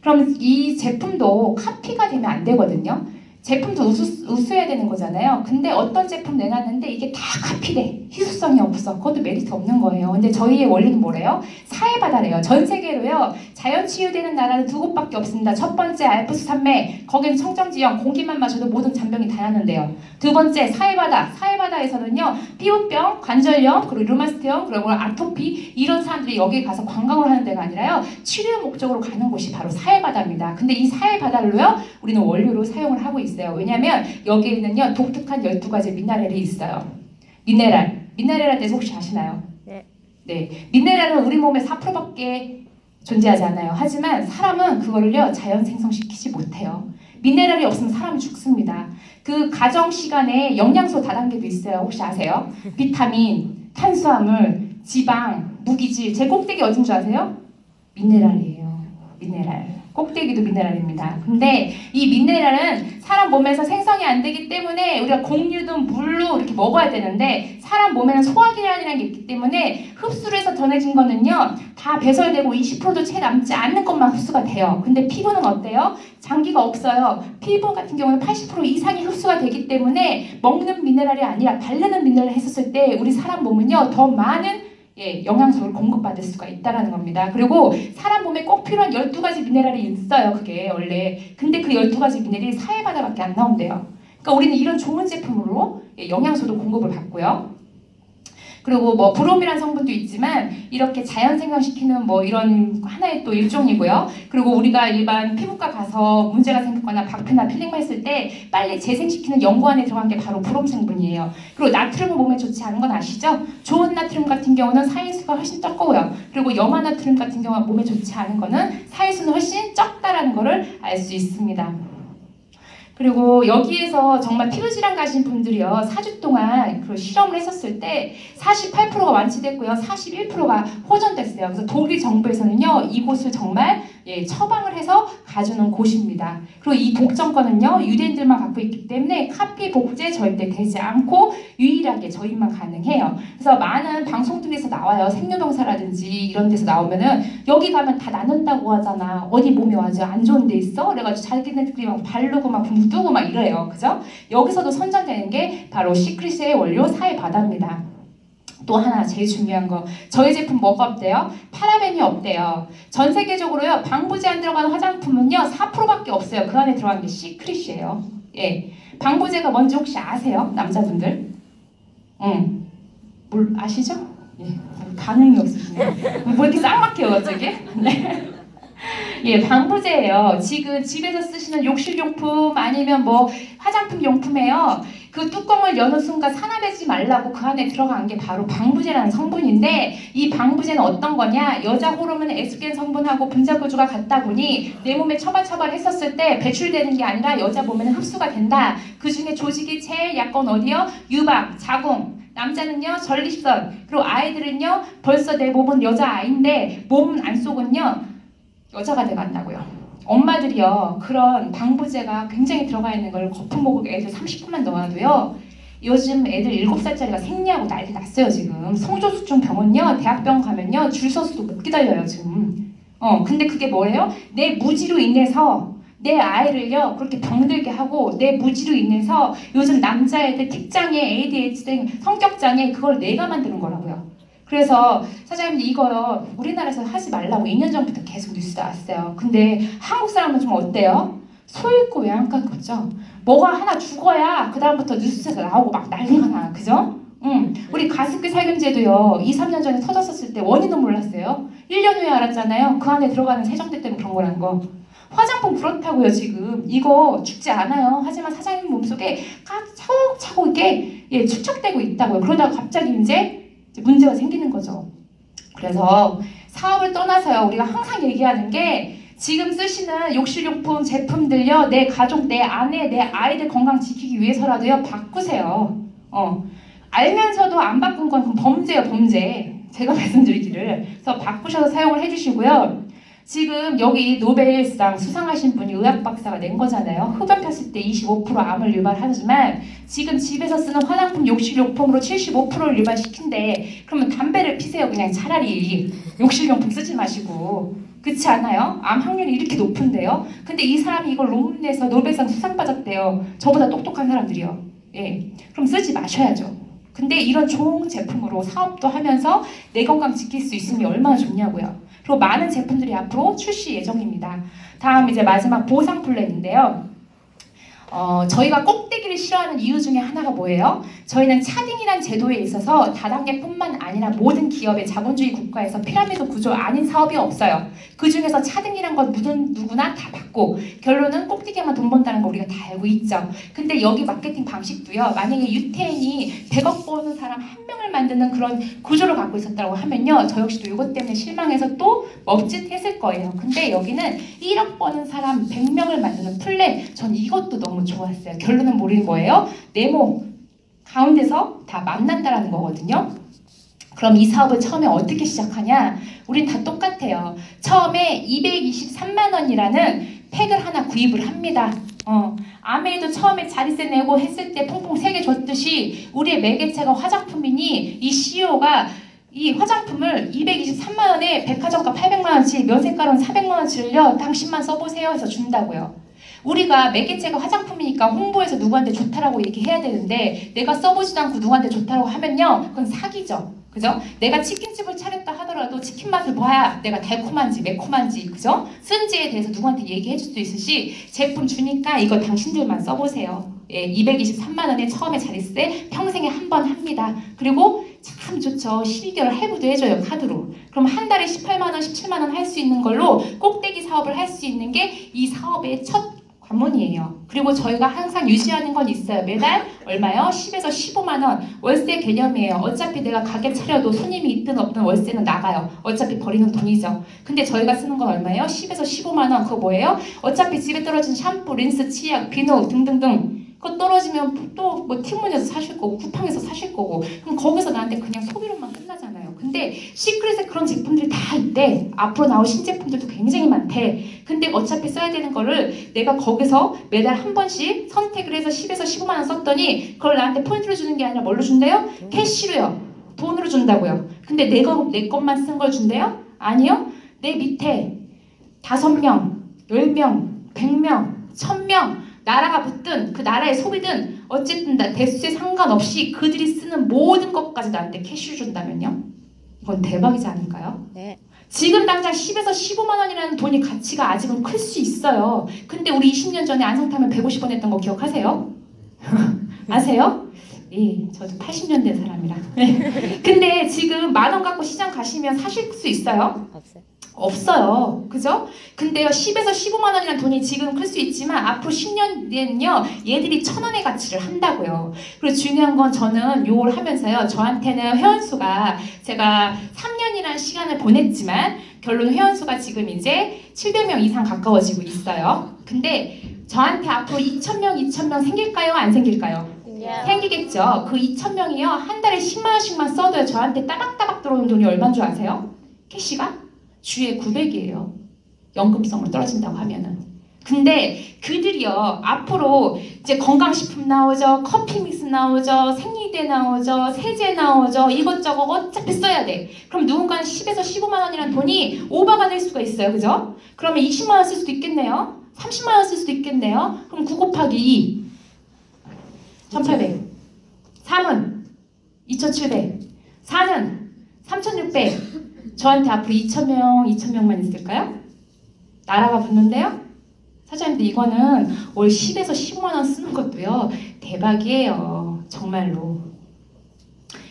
그럼 이 제품도 카피가 되면 안 되거든요. 제품도 우수해야 되는 거잖아요. 근데 어떤 제품 내놨는데 이게 다 카피돼. 희소성이 없어. 그것도 메리트 없는 거예요. 근데 저희의 원리는 뭐래요? 사해바다래요. 전 세계로요. 자연 치유되는 나라는 두 곳밖에 없습니다. 첫 번째 알프스 산맥. 거기는 청정지형 공기만 마셔도 모든 잔병이 다 낫는데요. 두 번째 사해바다. 사해바다에서는요. 피부병, 관절염, 그리고 류마티스형, 그리고 아토피 이런 사람들이 여기 가서 관광을 하는 데가 아니라요. 치료 목적으로 가는 곳이 바로 사해바다입니다. 근데 이 사해바다를요. 우리는 원료로 사용을 하고 있어요. 왜냐하면 여기에는요 독특한 12가지 미네랄이 있어요. 미네랄에 대해서 혹시 아시나요? 네. 미네랄은 우리 몸의 4%밖에 존재하지 않아요. 하지만 사람은 그거를요 자연 생성시키지 못해요. 미네랄이 없으면 사람이 죽습니다. 그 가정 시간에 영양소 다단계도 있어요. 혹시 아세요? 비타민, 탄수화물, 지방, 무기질. 제 꼭대기 어딘 줄 아세요? 미네랄이에요. 미네랄. 꼭대기도 미네랄입니다. 근데 이 미네랄은 사람 몸에서 생성이 안 되기 때문에 우리가 공유든 물로 이렇게 먹어야 되는데 사람 몸에는 소화기관이라는 게 있기 때문에 흡수를 해서 전해진 거는요 다 배설되고 20%도 채 남지 않는 것만 흡수가 돼요. 근데 피부는 어때요? 장기가 없어요. 피부 같은 경우는 80% 이상이 흡수가 되기 때문에 먹는 미네랄이 아니라 바르는 미네랄을 했었을 때 우리 사람 몸은요 더 많은 영양소를 공급받을 수가 있다는 겁니다. 그리고 사람 몸에 꼭 필요한 12가지 미네랄이 있어요. 그게 원래. 근데 그 12가지 미네랄이 사해바다밖에 안 나온대요. 그러니까 우리는 이런 좋은 제품으로 영양소도 공급을 받고요. 그리고 뭐 브롬이라는 성분도 있지만 이렇게 자연 생성시키는 뭐 이런 하나의 또 일종이고요. 그리고 우리가 일반 피부과 가서 문제가 생겼거나 박피나 필링만 했을 때 빨리 재생시키는 연고 안에 들어간 게 바로 브롬成분이에요. 그리고 나트륨은 몸에 좋지 않은 건 아시죠? 좋은 나트륨 같은 경우는 사해수가 훨씬 적고요. 그리고 염화 나트륨 같은 경우는 몸에 좋지 않은 거는 사해수는 훨씬 적다라는 거를 알 수 있습니다. 그리고 여기에서 정말 피부질환 가신 분들이요 4주 동안 그 실험을 했었을 때 48%가 완치됐고요 41%가 호전됐어요. 그래서 독일 정부에서는요 이곳을 정말 처방을 해서 가주는 곳입니다. 그리고 이 독점권은요 유대인들만 갖고 있기 때문에 카피 복제 절대 되지 않고 유일하게 저희만 가능해요. 그래서 많은 방송들에서 나와요. 생로병사라든지 이런 데서 나오면은 여기 가면 다 낫는다고 하잖아. 어디 몸에 아주 안 좋은 데 있어? 그래가지고 자기네들끼리 막 바르고 막 붓고 막 이래요. 그죠? 여기서도 선전되는 게 바로 시크릿의 원료 사해바다입니다. 또 하나 제일 중요한 거 저희 제품 뭐가 없대요? 파라벤이 없대요. 전 세계적으로요 방부제 안 들어가는 화장품은요 4%밖에 없어요. 그 안에 들어간 게 시크릿이에요. 방부제가 뭔지 혹시 아세요? 남자분들? 뭘 아시죠? 반응이 없으시네요. 뭐 이렇게 싹 막혀요 갑자기? 네. 방부제예요. 지금 집에서 쓰시는 욕실용품 아니면 뭐 화장품 용품에요. 그 뚜껑을 여는 순간 산화되지 말라고 그 안에 들어간 게 바로 방부제라는 성분인데 이 방부제는 어떤 거냐? 여자 호르몬 에스트로겐 성분하고 분자 구조가 같다 보니 내 몸에 처발처발 했었을 때 배출되는 게 아니라 여자 몸에는 흡수가 된다. 그 중에 조직이 제일 약건 어디요? 유방, 자궁. 남자는요 전립선. 그리고 아이들은요 벌써 내 몸은 여자아이인데 몸 안속은요 여자가 돼간다고요. 엄마들이요 그런 방부제가 굉장히 들어가 있는 걸 거품 목욕 애들 30분만 넣어도요 요즘 애들 7살짜리가 생리하고 난리 났어요. 지금 성조숙중 병원요 대학병원 가면요 줄 서서도 못 기다려요 지금. 근데 그게 뭐예요? 내 무지로 인해서 내 아이를요 그렇게 병들게 하고 내 무지로 인해서 요즘 남자애들 특장애, ADHD 등 성격장애 그걸 내가 만드는 거라고요. 그래서 사장님들 이거요 우리나라에서 하지 말라고 2년 전부터 계속 뉴스 나왔어요. 근데 한국 사람은 좀 어때요? 소 잃고 왜 안 깎았죠? 뭐가 하나 죽어야 그 다음부터 뉴스에서 나오고 막 난리가 나. 그죠? 우리 가습기 살균제도요 2, 3년 전에 터졌었을 때 원인은 몰랐어요. 1년 후에 알았잖아요. 그 안에 들어가는 세정제 때문에 그런 거라는 거. 화장품 그렇다고요 지금. 이거 죽지 않아요. 하지만 사장님 몸속에 차곡차곡 이게 축적되고 있다고요. 그러다가 갑자기 이제 문제가 생기는 거죠. 그래서 사업을 떠나서요 우리가 항상 얘기하는 게 지금 쓰시는 욕실용품 제품들요 내 가족, 내 아내, 내 아이들 건강 지키기 위해서라도요 바꾸세요. 알면서도 안 바꾼 건 범죄예요 범죄. 제가 말씀드리기를. 그래서 바꾸셔서 사용을 해주시고요. 지금 여기 노벨상 수상하신 분이 의학 박사가 낸 거잖아요. 흡연 폈을 때 25% 암을 유발하지만 지금 집에서 쓰는 화장품 욕실용품으로 75%를 유발시킨대. 그러면 담배를 피세요. 그냥 차라리 욕실용품 쓰지 마시고. 그렇지 않아요? 암 확률이 이렇게 높은데요. 근데 이 사람이 이걸 논문에서 노벨상 수상 받았대요. 저보다 똑똑한 사람들이요. 그럼 쓰지 마셔야죠. 근데 이런 좋은 제품으로 사업도 하면서 내 건강 지킬 수 있으면 얼마나 좋냐고요. 그리고 많은 제품들이 앞으로 출시 예정입니다. 다음 이제 마지막 보상 플랜인데요. 저희가 꼭대기를 싫어하는 이유 중에 하나가 뭐예요? 저희는 차등이란 제도에 있어서 다단계뿐만 아니라 모든 기업의 자본주의 국가에서 피라미드 구조 아닌 사업이 없어요. 그 중에서 차등이란 건 누구나 다 받고 결론은 꼭대기만 돈 번다는 거 우리가 다 알고 있죠. 근데 여기 마케팅 방식도요. 만약에 유태인이 100억 버는 사람 한 명을 만드는 그런 구조를 갖고 있었다고 하면요. 저 역시도 이것 때문에 실망해서 또 멈칫했을 거예요. 근데 여기는 1억 버는 사람 100명을 만드는 플랜. 전 이것도 너무 좋았어요. 결론은 모르는 거예요. 네모 가운데서 다 만난다라는 거거든요. 그럼 이 사업을 처음에 어떻게 시작하냐? 우린 다 똑같아요. 처음에 223만 원이라는 팩을 하나 구입을 합니다. 아메이도 처음에 자리세 내고 했을 때 퐁퐁 3개 줬듯이 우리의 매개체가 화장품이니 이 CEO가 이 화장품을 223만 원에 백화점가 800만 원치 면세가로는 400만 원치를요. 당신만 써보세요 해서 준다고요. 우리가 매개체가 화장품이니까 홍보해서 누구한테 좋다라고 얘기해야 되는데 내가 써보지도 않고 누구한테 좋다라고 하면요. 그건 사기죠. 그죠? 내가 치킨집을 차렸다 하더라도 치킨 맛을 봐야 내가 달콤한지 매콤한지 그죠? 쓴지에 대해서 누구한테 얘기해 줄 수 있으시 제품 주니까 이거 당신들만 써보세요. 예, 223만 원에 처음에 자릿세 평생에 한 번 합니다. 그리고 참 좋죠. 12개월 할부도 해줘요. 카드로. 그럼 한 달에 18만 원, 17만 원 할 수 있는 걸로 꼭대기 사업을 할 수 있는 게 이 사업의 첫 관문이에요. 그리고 저희가 항상 유지하는 건 있어요. 매달 얼마요? 10에서 15만 원 월세 개념이에요. 어차피 내가 가게 차려도 손님이 있든 없든 월세는 나가요. 어차피 버리는 돈이죠. 근데 저희가 쓰는 건 얼마예요? 10에서 15만 원. 그거 뭐예요? 어차피 집에 떨어진 샴푸, 린스, 치약, 비누 등등등 그거 떨어지면 또 뭐 티문에서 사실 거고 쿠팡에서 사실 거고 그럼 거기서 나한테 그냥 소비료만 끝나잖아요. 근데 시크릿에 그런 제품들이 다 있대. 앞으로 나올 신제품들도 굉장히 많대. 근데 어차피 써야 되는 거를 내가 거기서 매달 한 번씩 선택을 해서 10에서 15만 원 썼더니 그걸 나한테 포인트로 주는 게 아니라 뭘로 준대요? 캐시로요. 돈으로 준다고요. 근데 내가 내 것만 쓴 걸 준대요? 아니요. 내 밑에 5명, 10명, 100명, 1000명 나라가 붙든 그 나라의 소비든 어쨌든 대수에 상관없이 그들이 쓰는 모든 것까지 나한테 캐시를 준다면요? 이건 대박이지 않을까요? 네. 지금 당장 10에서 15만 원이라는 돈이 가치가 아직은 클 수 있어요. 근데 우리 20년 전에 안성타면 150원 했던 거 기억하세요? 아세요? 예, 저도 80년대 사람이라. 근데 지금 10,000원 갖고 시장 가시면 사실 수 있어요? 없어요. 없어요. 그죠? 근데요, 10에서 15만 원이라는 돈이 지금 클 수 있지만 앞으로 10년 뒤에는요, 얘들이 1,000원의 가치를 한다고요. 그리고 중요한 건 저는 요걸 하면서요, 저한테는 회원수가 제가 3년이라는 시간을 보냈지만 결론 회원수가 지금 이제 700명 이상 가까워지고 있어요. 근데 저한테 앞으로 2,000명 생길까요? 안 생길까요? 생기겠죠. 그 2,000명이요, 한 달에 10만 원씩만 써도요, 저한테 따박따박 들어오는 돈이 얼마인 줄 아세요? 캐시가? 주에 900이에요. 연금성으로 떨어진다고 하면은. 근데 그들이요, 앞으로 이제 건강식품 나오죠, 커피 믹스 나오죠, 생리대 나오죠, 세제 나오죠, 이것저것 어차피 써야 돼. 그럼 누군가는 10에서 15만 원이라는 돈이 오버가 될 수가 있어요. 그죠? 그러면 20만 원 쓸 수도 있겠네요. 30만 원 쓸 수도 있겠네요. 그럼 9 곱하기 2 1800, 3은 2700, 4는 3600. 저한테 앞으로 2,000명만 있을까요? 나라가 붙는데요? 사장님들 이거는 월 10에서 15만 원 쓰는 것도요, 대박이에요. 정말로.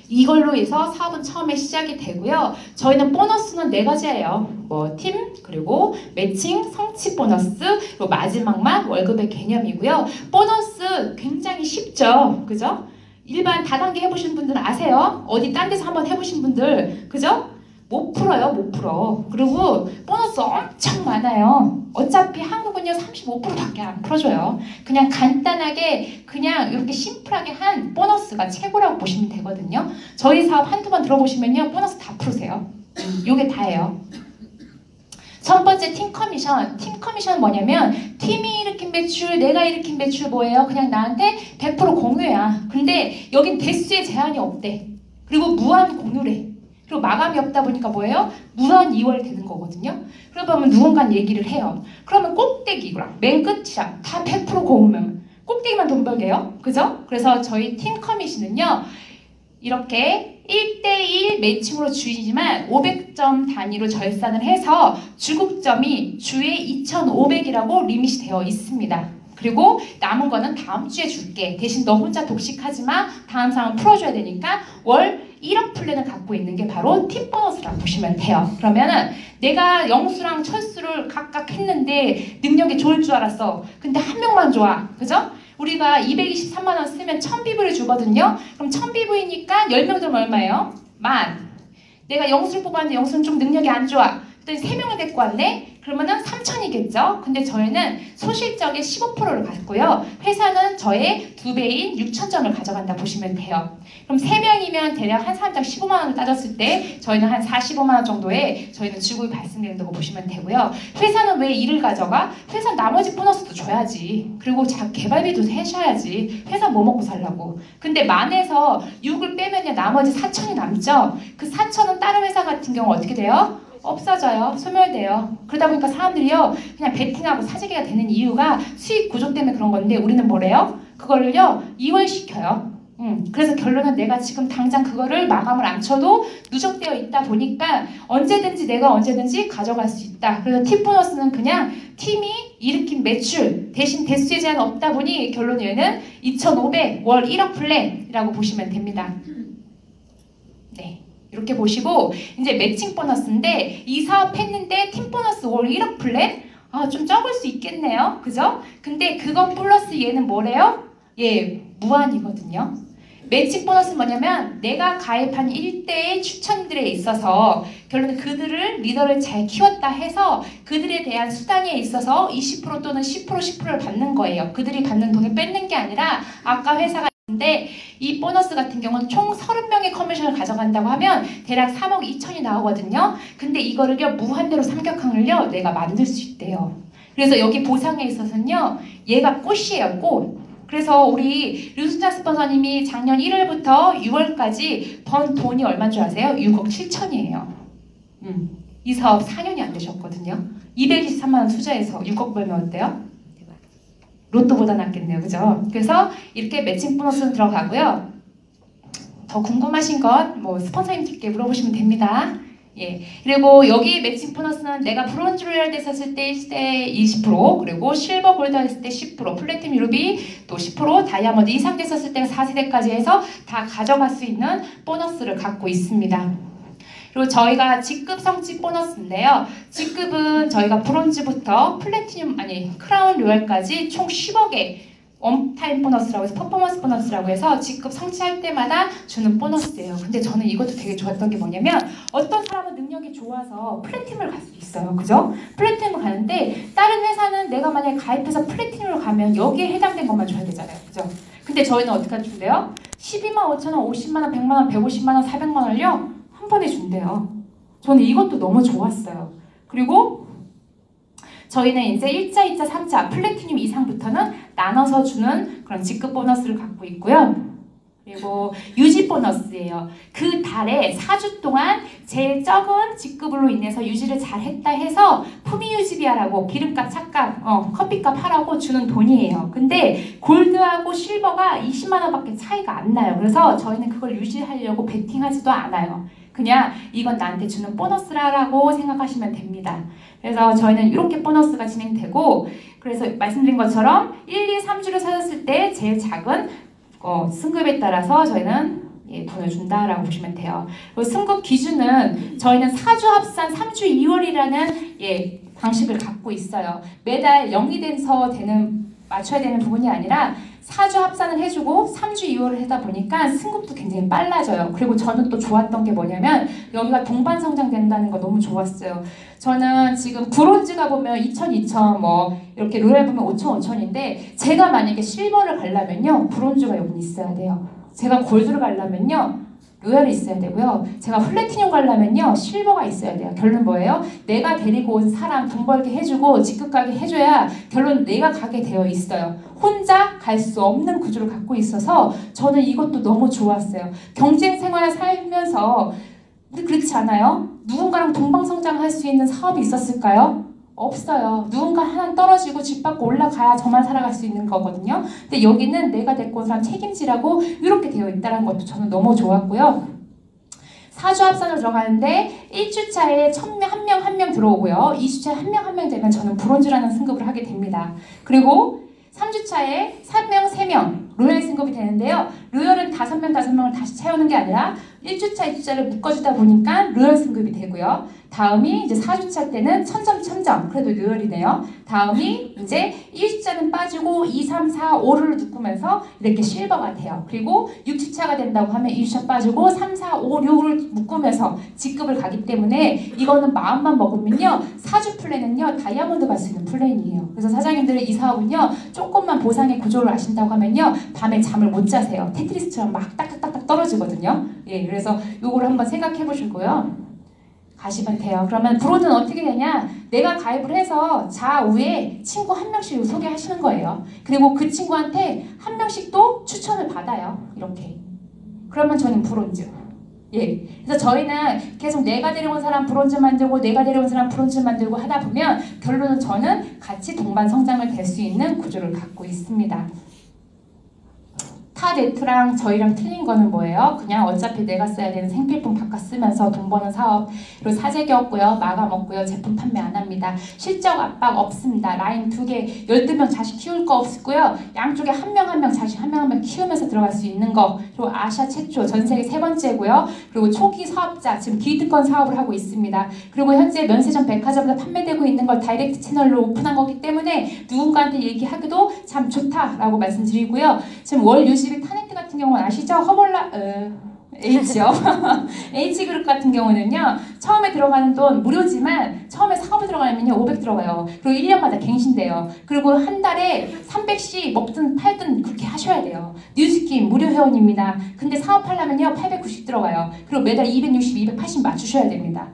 이걸로 해서 사업은 처음에 시작이 되고요. 저희는 보너스는 4가지예요. 뭐 팀, 그리고 매칭, 성취 보너스, 그리고 마지막만 월급의 개념이고요. 보너스 굉장히 쉽죠. 그죠? 일반 다단계 해보신 분들은 아세요? 어디 딴 데서 한번 해보신 분들, 그죠? 못 풀어요, 못 풀어. 그리고 보너스 엄청 많아요. 어차피 한국은요 35%밖에 안 풀어줘요. 그냥 간단하게 그냥 이렇게 심플하게 한 보너스가 최고라고 보시면 되거든요. 저희 사업 한두 번 들어보시면요 보너스 다 풀으세요. 요게 다예요. 첫 번째 팀 커미션. 팀 커미션은 뭐냐면 팀이 일으킨 매출, 내가 일으킨 매출 뭐예요? 그냥 나한테 100% 공유야. 근데 여긴 대수의 제한이 없대. 그리고 무한 공유래. 그리고 마감이 없다 보니까 뭐예요? 무한 2월 되는 거거든요. 그러면 누군가 얘기를 해요. 그러면 꼭대기랑 맨 끝이랑 다 100% 고우면 꼭대기만 돈 벌게요. 그죠? 그래서 저희 팀 커미션은요, 이렇게 1대1 매칭으로 주이지만 500점 단위로 절산을 해서 주급점이 주에 2,500이라고 리밋이 되어 있습니다. 그리고 남은 거는 다음 주에 줄게. 대신 너 혼자 독식하지 마. 다음 상황 풀어줘야 되니까 월 1억 플랜을 갖고 있는 게 바로 팀 보너스라고 보시면 돼요. 그러면은 내가 영수랑 철수를 각각 했는데 능력이 좋을 줄 알았어. 근데 한 명만 좋아. 그죠? 우리가 223만 원 쓰면 1000비브를 주거든요. 그럼 1000비브이니까 10명 들면 얼마예요? 10,000. 내가 영수를 뽑았는데 영수는 좀 능력이 안 좋아. 그랬더니 3명을 데리고 왔네? 그러면은 3,000이겠죠? 근데 저희는 소실적의 15%를 갖고요. 회사는 저의 2배인 6,000점을 가져간다 보시면 돼요. 그럼 3명이면 대략 한 사람당 15만 원을 따졌을 때 저희는 한 45만 원 정도의 저희는 주급이 발생된다고 보시면 되고요. 회사는 왜 일을 가져가? 회사는 나머지 보너스도 줘야지. 그리고 개발비도 해셔야지. 회사 뭐 먹고 살라고. 근데 만에서 6을 빼면요 나머지 4,000이 남죠? 그 4,000은 다른 회사 같은 경우 어떻게 돼요? 없어져요. 소멸돼요. 그러다 보니까 사람들이요 그냥 베팅하고 사재기가 되는 이유가 수익 구조 때문에 그런 건데 우리는 뭐래요? 그거를요 이월시켜요. 그래서 결론은 내가 지금 당장 그거를 마감을 안 쳐도 누적되어 있다 보니까 내가 언제든지 가져갈 수 있다. 그래서 팀 보너스는 그냥 팀이 일으킨 매출 대신 대수에 제한 없다 보니 결론은 얘는 2,500 월 1억 플랜이라고 보시면 됩니다. 네. 이렇게 보시고 이제 매칭 보너스인데 이 사업 했는데 팀 보너스 월 1억 플랜? 좀 적을 수 있겠네요. 그죠? 근데 그거 플러스 얘는 뭐래요? 무한이거든요. 매칭 보너스는 뭐냐면 내가 가입한 1대1 추천들에 있어서 결론은 그들을 리더를 잘 키웠다 해서 그들에 대한 수당에 있어서 20% 또는 10%를 받는 거예요. 그들이 받는 돈을 뺏는 게 아니라 아까 회사가 있는데 이 보너스 같은 경우는 총 30명의 커미션을 가져간다고 하면 대략 3억 2천이 나오거든요. 근데 이거를요 무한대로 삼격항을요 내가 만들 수 있대요. 그래서 여기 보상에 있어서는요 얘가 꽃이에요, 꽃. 그래서 우리 류순자 스폰서님이 작년 1월부터 6월까지 번 돈이 얼마인 줄 아세요? 6억 7천이에요. 이 사업 4년이 안 되셨거든요. 223만 원 투자해서 6억 벌면 어때요? 로또보다 낫겠네요. 그죠? 그래서 이렇게 매칭 보너스는 들어가고요. 더 궁금하신 건 스폰서님들께 물어보시면 됩니다. 그리고 여기 매칭 보너스는 내가 브론즈 로얄 됐었을 때 20%, 그리고 실버 골드 했을 때 10%, 플래티넘 루비 또 10%, 다이아몬드 이상 됐었을 때는 4세대까지 해서 다 가져갈 수 있는 보너스를 갖고 있습니다. 그리고 저희가 직급 성취 보너스인데요. 직급은 저희가 브론즈부터 크라운 로얄까지 총 10억의 원타임 보너스라고 해서 퍼포먼스 보너스라고 해서 직급 성취할 때마다 주는 보너스예요. 근데 저는 이것도 되게 좋았던 게 뭐냐면 어떤 사람은 능력이 좋아서 플래티넘을 갈 수 있어요. 그죠? 플래티넘을 가는데 다른 회사는 내가 만약에 가입해서 플래티넘을 가면 여기에 해당된 것만 줘야 되잖아요. 그죠? 근데 저희는 어떻게 준대요? 12만 5천 원, 50만 원, 100만 원, 150만 원, 400만 원을요 한 번에 준대요. 저는 이것도 너무 좋았어요. 그리고 저희는 이제 1차, 2차, 3차 플래티넘 이상부터는 나눠서 주는 그런 직급 보너스를 갖고 있고요. 그리고 유지 보너스예요. 그 달에 4주 동안 제일 적은 직급으로 인해서 유지를 잘했다 해서 품위 유지비라고 기름값, 차값, 커피값 하라고 주는 돈이에요. 근데 골드하고 실버가 20만 원밖에 차이가 안 나요. 그래서 저희는 그걸 유지하려고 베팅하지도 않아요. 그냥 이건 나한테 주는 보너스라고 생각하시면 됩니다. 그래서 저희는 이렇게 보너스가 진행되고, 그래서 말씀드린 것처럼 1, 2, 3주를 사셨을 때 제일 작은 승급에 따라서 저희는 돈을 준다라고 보시면 돼요. 그리고 승급 기준은 저희는 4주 합산 3주 2월이라는 방식을 갖고 있어요. 매달 0이 돼서 맞춰야 되는 부분이 아니라 4주 합산을 해주고 3주 2월을 하다 보니까 승급도 굉장히 빨라져요. 그리고 저는 또 좋았던 게 뭐냐면 여기가 동반 성장된다는 거 너무 좋았어요. 저는 지금 브론즈가 보면 2,000 이렇게 로얄 보면 5,000인데 제가 만약에 실버를 가려면요 브론즈가 여기 있어야 돼요. 제가 골드를 가려면요 로얄이 있어야 되고요. 제가 플래티넘 가려면요 실버가 있어야 돼요. 결론 뭐예요? 내가 데리고 온 사람 돈 벌게 해주고 직급 가게 해줘야 결론 내가 가게 되어 있어요. 혼자 갈 수 없는 구조를 갖고 있어서 저는 이것도 너무 좋았어요. 경쟁 생활을 살면서 근데 그렇지 않아요? 누군가랑 동방성장할 수 있는 사업이 있었을까요? 없어요. 누군가 하나 떨어지고 집 밖으로 올라가야 저만 살아갈 수 있는 거거든요. 근데 여기는 내가 데리고 온 사람 책임지라고 이렇게 되어 있다는 것도 저는 너무 좋았고요. 4주 합산으로 들어가는데 1주차에 1,000명 한 명 들어오고요. 2주차에 한 명 되면 저는 브론즈라는 승급을 하게 됩니다. 그리고 3주차에 3명, 3명 로얄 승급이 되는데요. 로얄은 5명을 다시 채우는 게 아니라 1주차, 2주차를 묶어주다 보니까 로얄 승급이 되고요. 다음이 이제 4주차 때는 1000점, 그래도 로얄이네요. 다음이 이제 1주차는 빠지고 2, 3, 4, 5를 묶으면서 이렇게 실버가 돼요. 그리고 6주차가 된다고 하면 2주차 빠지고 3, 4, 5, 6을 묶으면서 직급을 가기 때문에 이거는 마음만 먹으면요. 4주 플랜은요. 다이아몬드 갈 수 있는 플랜이에요. 그래서 사장님들은 이 사업은요. 조금만 보상의 구조를 아신다고 하면요. 밤에 잠을 못 자세요. 테트리스처럼 막 딱딱딱딱 떨어지거든요. 그래서 요거를 한번 생각해 보시고요. 가시면 돼요. 그러면 브론은 어떻게 되냐? 내가 가입을 해서 좌우에 친구 한 명씩 소개하시는 거예요. 그리고 그 친구한테 한 명씩 또 추천을 받아요. 이렇게. 그러면 저는 브론즈. 그래서 저희는 계속 내가 데려온 사람 브론즈 만들고 내가 데려온 사람 브론즈 만들고 하다 보면 결론은 저는 같이 동반 성장을 될 수 있는 구조를 갖고 있습니다. 4네트랑 저희랑 틀린 거는 뭐예요? 그냥 어차피 내가 써야 되는 생필품 바꿔 쓰면서 돈 버는 사업. 그리고 사재기 없고요. 마감 없고요. 제품 판매 안 합니다. 실적 압박 없습니다. 라인 2개, 12명 자식 키울 거 없고요. 양쪽에 한 명 한 명 자식 한 명 한 명 키우면서 들어갈 수 있는 거. 그리고 아시아 최초, 전 세계 3번째고요. 그리고 초기 사업자, 지금 기득권 사업을 하고 있습니다. 그리고 현재 면세점 백화점에서 판매되고 있는 걸 다이렉트 채널로 오픈한 거기 때문에 누군가한테 얘기하기도 참 좋다라고 말씀드리고요. 지금 월 유지비 타넥트 같은 경우는 아시죠? 허벌라 H요. H그룹 같은 경우는요. 처음에 들어가는 돈 무료지만 처음에 사업에 들어가려면요 500 들어가요. 그리고 1년마다 갱신돼요. 그리고 한 달에 300씩 먹든 팔든 그렇게 하셔야 돼요. 뉴스킴 무료 회원입니다. 근데 사업하려면요 890 들어가요. 그리고 매달 260, 280 맞추셔야 됩니다.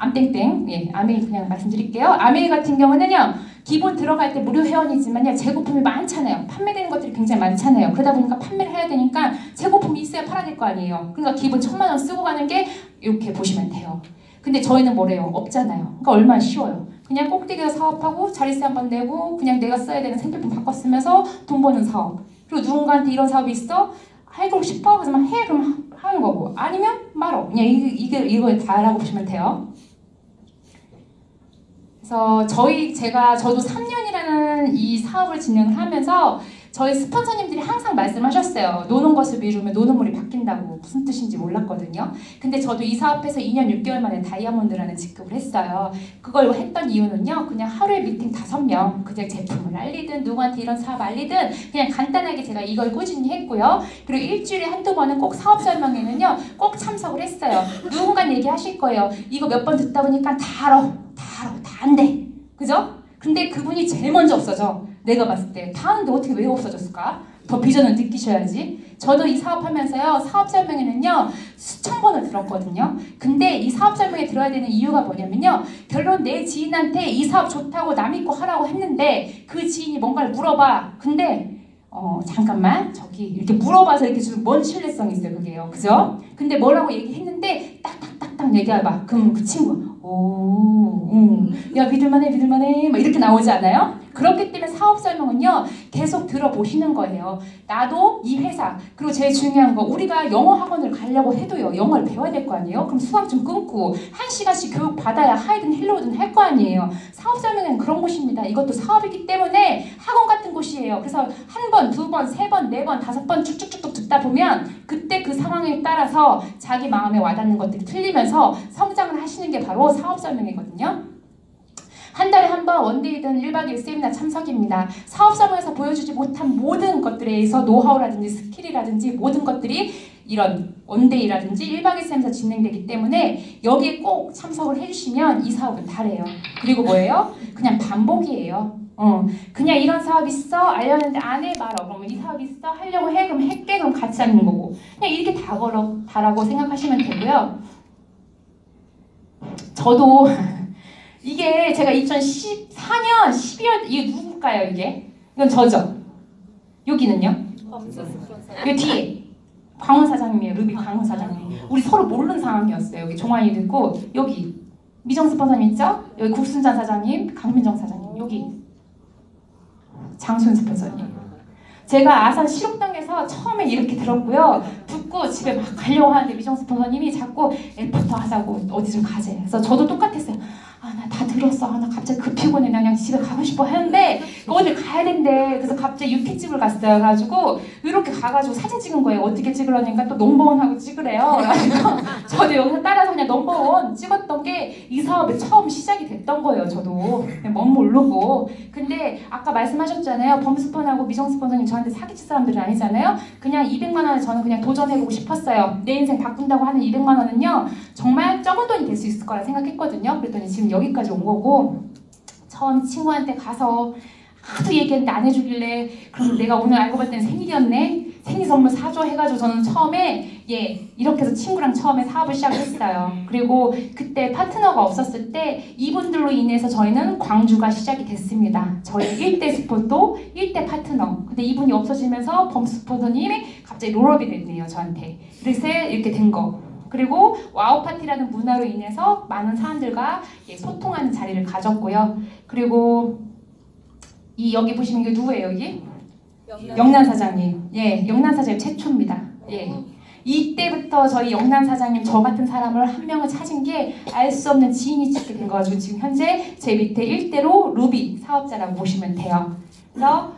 암땡땡, 예, 아메이 그냥 말씀드릴게요. 아메이 같은 경우는요, 기본 들어갈 때 무료 회원이지만요, 재고품이 많잖아요. 판매되는 것들이 굉장히 많잖아요. 그러다 보니까 판매를 해야 되니까 재고품이 있어야 팔아야 될 거 아니에요. 그러니까 기본 1000만 원 쓰고 가는 게 이렇게 보시면 돼요. 근데 저희는 뭐래요? 없잖아요. 그러니까 얼마나 쉬워요. 그냥 꼭대기에서 사업하고 자리세 한 번 내고 그냥 내가 써야 되는 생필품 바꿔 쓰면서 돈 버는 사업. 그리고 누군가한테 이런 사업이 있어? 하고 싶어? 그래서 막 해? 그럼 하는 거고. 아니면 말어. 그냥 이거에 다라고 보시면 돼요. 그래서 저도 3년이라는 이 사업을 진행을 하면서 저희 스폰서님들이 항상 말씀하셨어요. 노는 것을 미루면 노는 물이 바뀐다고. 무슨 뜻인지 몰랐거든요. 근데 저도 이 사업에서 2년 6개월 만에 다이아몬드라는 직급을 했어요. 그걸 했던 이유는요. 그냥 하루에 미팅 5명, 그냥 제품을 알리든 누구한테 이런 사업 알리든 그냥 간단하게 제가 이걸 꾸준히 했고요. 그리고 일주일에 한두 번은 꼭 사업 설명회는요. 꼭 참석을 했어요. 누군가 얘기하실 거예요. 이거 몇 번 듣다 보니까 다 알아. 다 안 돼. 그죠? 근데 그분이 제일 먼저 없어져. 내가 봤을 때. 다 아는데 어떻게 왜 없어졌을까? 더 비전을 느끼셔야지. 저도 이 사업하면서요. 사업 설명회는요. 수천 번을 들었거든요. 근데 이 사업 설명회 들어야 되는 이유가 뭐냐면요. 결론 내 지인한테 이 사업 좋다고 남이 거 하라고 했는데 그 지인이 뭔가를 물어봐. 근데 잠깐만 저기 이렇게 물어봐서 이렇게 좀 뭔 신뢰성이 있어요. 그게요. 그죠? 근데 뭐라고 얘기했는데 딱딱딱딱 얘기해봐. 그럼 그 친구 야 믿을만해 막 이렇게 나오지 않아요? 그렇기 때문에 사업 설명은요 계속 들어보시는 거예요. 나도 이 회사 그리고 제일 중요한 거 우리가 영어 학원을 가려고 해도요 영어를 배워야 될 거 아니에요? 그럼 수강 좀 끊고 1시간씩 교육 받아야 하이든 힐로우든 할 거 아니에요. 사업 설명은 그런 곳입니다. 이것도 사업이기 때문에 학원 같은 곳이에요. 그래서 한 번, 두 번, 세 번, 네 번, 5번 쭉쭉쭉쭉 듣다 보면 그때 그 상황에 따라서 자기 마음에 와닿는 것들이 틀리면서 성장을 하시는 게 바로 사업 설명이거든요. 한 달에 한 번 원데이든 1박 2일 세미나 참석입니다. 사업 설명에서 보여주지 못한 모든 것들에 의해서 노하우라든지 스킬이라든지 모든 것들이 이런 원데이라든지 1박 2일 세미나에서 진행되기 때문에 여기에 꼭 참석을 해주시면 이 사업은 달해요. 그리고 뭐예요? 그냥 반복이에요. 그냥 이런 사업 있어? 알려는데 안 해? 말어. 그러면 이 사업 있어? 하려고 해? 그럼 할게? 그럼 같이 하는 거고. 그냥 이렇게 다라고 생각하시면 되고요. 저도 이게 제가 2014년 12월 이게 누굴까요 이게? 이건 저죠. 여기는요? 여기 뒤에 광훈 사장님이에요. 루비 광훈 사장님. 우리 서로 모르는 상황이었어요. 여기 종환이 듣고 여기 미정 스폰서님 있죠? 여기 국순자 사장님, 강민정 사장님 여기 장순 스폰서님. 제가 아산 실옥당에서 처음에 이렇게 들었고요. 듣고 집에 막 가려고 하는데 미정 스폰서님이 자꾸 애프터 하자고 어디 좀 가재. 그래서 저도 똑같았어요. 나 다 들었어. 나 갑자기 피곤해. 그냥 집에 가고 싶어 하는데 어딜 가야 된대. 그래서 갑자기 유피집을 갔어요. 그래가지고 이렇게 가가지고 사진 찍은 거예요. 어떻게 찍으려니까 또 넘버원하고 찍으래요. 그래서 저도 여기서 따라서 그냥 넘버원 찍었던 게 이 사업의 처음 시작이 됐던 거예요. 저도 뭔 모르고. 근데 아까 말씀하셨잖아요. 범스폰하고 미정스폰서님 저한테 사기칠 사람들은 아니잖아요. 그냥 200만 원을 저는 그냥 도전해보고 싶었어요. 내 인생 바꾼다고 하는 200만 원은요. 정말 적은 돈이 될 수 있을 거라 생각했거든요. 그랬더니 지금 여기까지 온 거고 처음 친구한테 가서 하도 얘기했는데 안 해주길래 그럼 내가 오늘 알고 봤을 땐 생일이었네? 생일 선물 사줘 해가지고 저는 처음에 이렇게 해서 친구랑 처음에 사업을 시작했어요. 그리고 그때 파트너가 없었을 때 이분들로 인해서 저희는 광주가 시작이 됐습니다. 저희 1대 스포도 1대 파트너. 근데 이분이 없어지면서 범스포터님이 갑자기 롤업이 됐네요. 저한테. 그래서 이렇게 된 거. 그리고 와우 파티라는 문화로 인해서 많은 사람들과 소통하는 자리를 가졌고요. 그리고 여기 보시면 이게 누구예요? 여기? 영란 사장님. 예, 영란 사장님 최초입니다. 예. 이때부터 저희 영란 사장님 저 같은 사람을 한 명을 찾은 게 알 수 없는 지인이 찾게 된 거가지고 지금 현재 제 밑에 일대로 루비 사업자라고 보시면 돼요. 그래서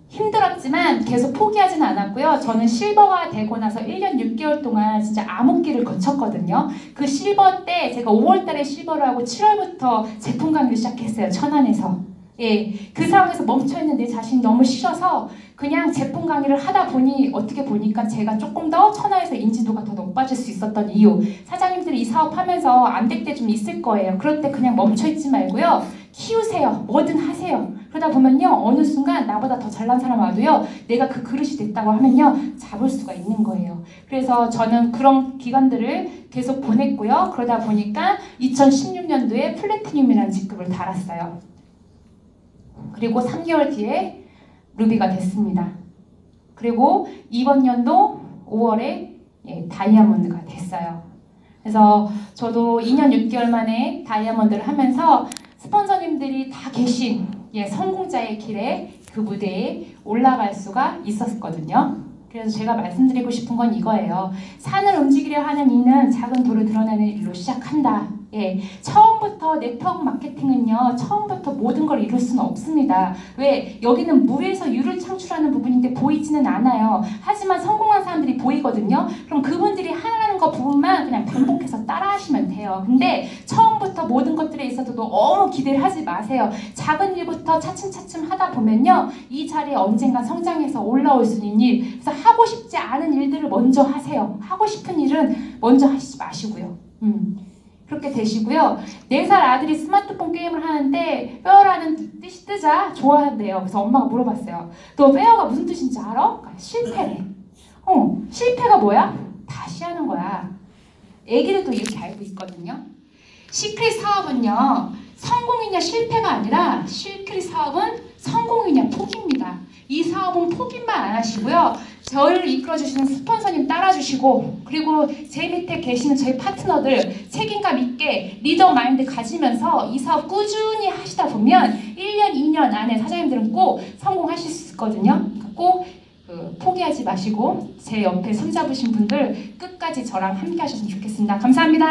힘들었지만 계속 포기하지는 않았고요. 저는 실버가 되고 나서 1년 6개월 동안 진짜 암흑기를 거쳤거든요. 그 실버 때 제가 5월달에 실버를 하고 7월부터 제품 강의를 시작했어요. 천안에서. 예, 그 상황에서 멈춰있는 내 자신이 너무 싫어서 그냥 제품 강의를 하다 보니 어떻게 보니까 제가 조금 더 천하에서 인지도가 더 높아질 수 있었던 이유. 사장님들이 이 사업하면서 안 될 때 좀 있을 거예요. 그럴 때 그냥 멈춰있지 말고요. 키우세요. 뭐든 하세요. 그러다 보면요. 어느 순간 나보다 더 잘난 사람 와도요. 내가 그 그릇이 됐다고 하면요. 잡을 수가 있는 거예요. 그래서 저는 그런 기간들을 계속 보냈고요. 그러다 보니까 2016년도에 플래티늄이라는 직급을 달았어요. 그리고 3개월 뒤에 루비가 됐습니다. 그리고 이번 연도 5월에 다이아몬드가 됐어요. 그래서 저도 2년 6개월 만에 다이아몬드를 하면서 스폰서님들이 다 계신 성공자의 길에 그 무대에 올라갈 수가 있었거든요. 그래서 제가 말씀드리고 싶은 건 이거예요. 산을 움직이려 하는 이는 작은 돌을 드러내는 일로 시작한다. 예, 처음부터 네트워크 마케팅은요. 처음부터 모든 걸 이룰 수는 없습니다. 왜? 여기는 물에서 유를 창출하는 부분인데 보이지는 않아요. 하지만 성공한 사람들이 보이거든요. 그럼 그분들이 하는 거 부분만 그냥 반복해서 따라하시면 돼요. 근데 처음부터 모든 것들에 있어도 너무 기대를 하지 마세요. 작은 일부터 차츰차츰 하다 보면요. 이 자리에 언젠가 성장해서 올라올 수 있는 일. 그래서 하고 싶지 않은 일들을 먼저 하세요. 하고 싶은 일은 먼저 하시지 마시고요. 그렇게 되시고요. 4살 아들이 스마트폰 게임을 하는데 페어라는 뜻이 뜨자 좋아한대요. 그래서 엄마가 물어봤어요. 너 페어가 무슨 뜻인지 알아? 실패래. 실패가 뭐야? 다시 하는 거야. 애기들도 이렇게 알고 있거든요. 시크릿 사업은요. 성공이냐 실패가 아니라 시크릿 사업은 성공이냐 포기입니다. 이 사업은 포기만 안 하시고요. 저를 이끌어주시는 스폰서님 따라주시고 그리고 제 밑에 계시는 저희 파트너들 책임감 있게 리더 마인드 가지면서 이 사업 꾸준히 하시다 보면 1년, 2년 안에 사장님들은 꼭 성공하실 수 있거든요. 그러니까 꼭 포기하지 마시고 제 옆에 손잡으신 분들 끝까지 저랑 함께 하셨으면 좋겠습니다. 감사합니다.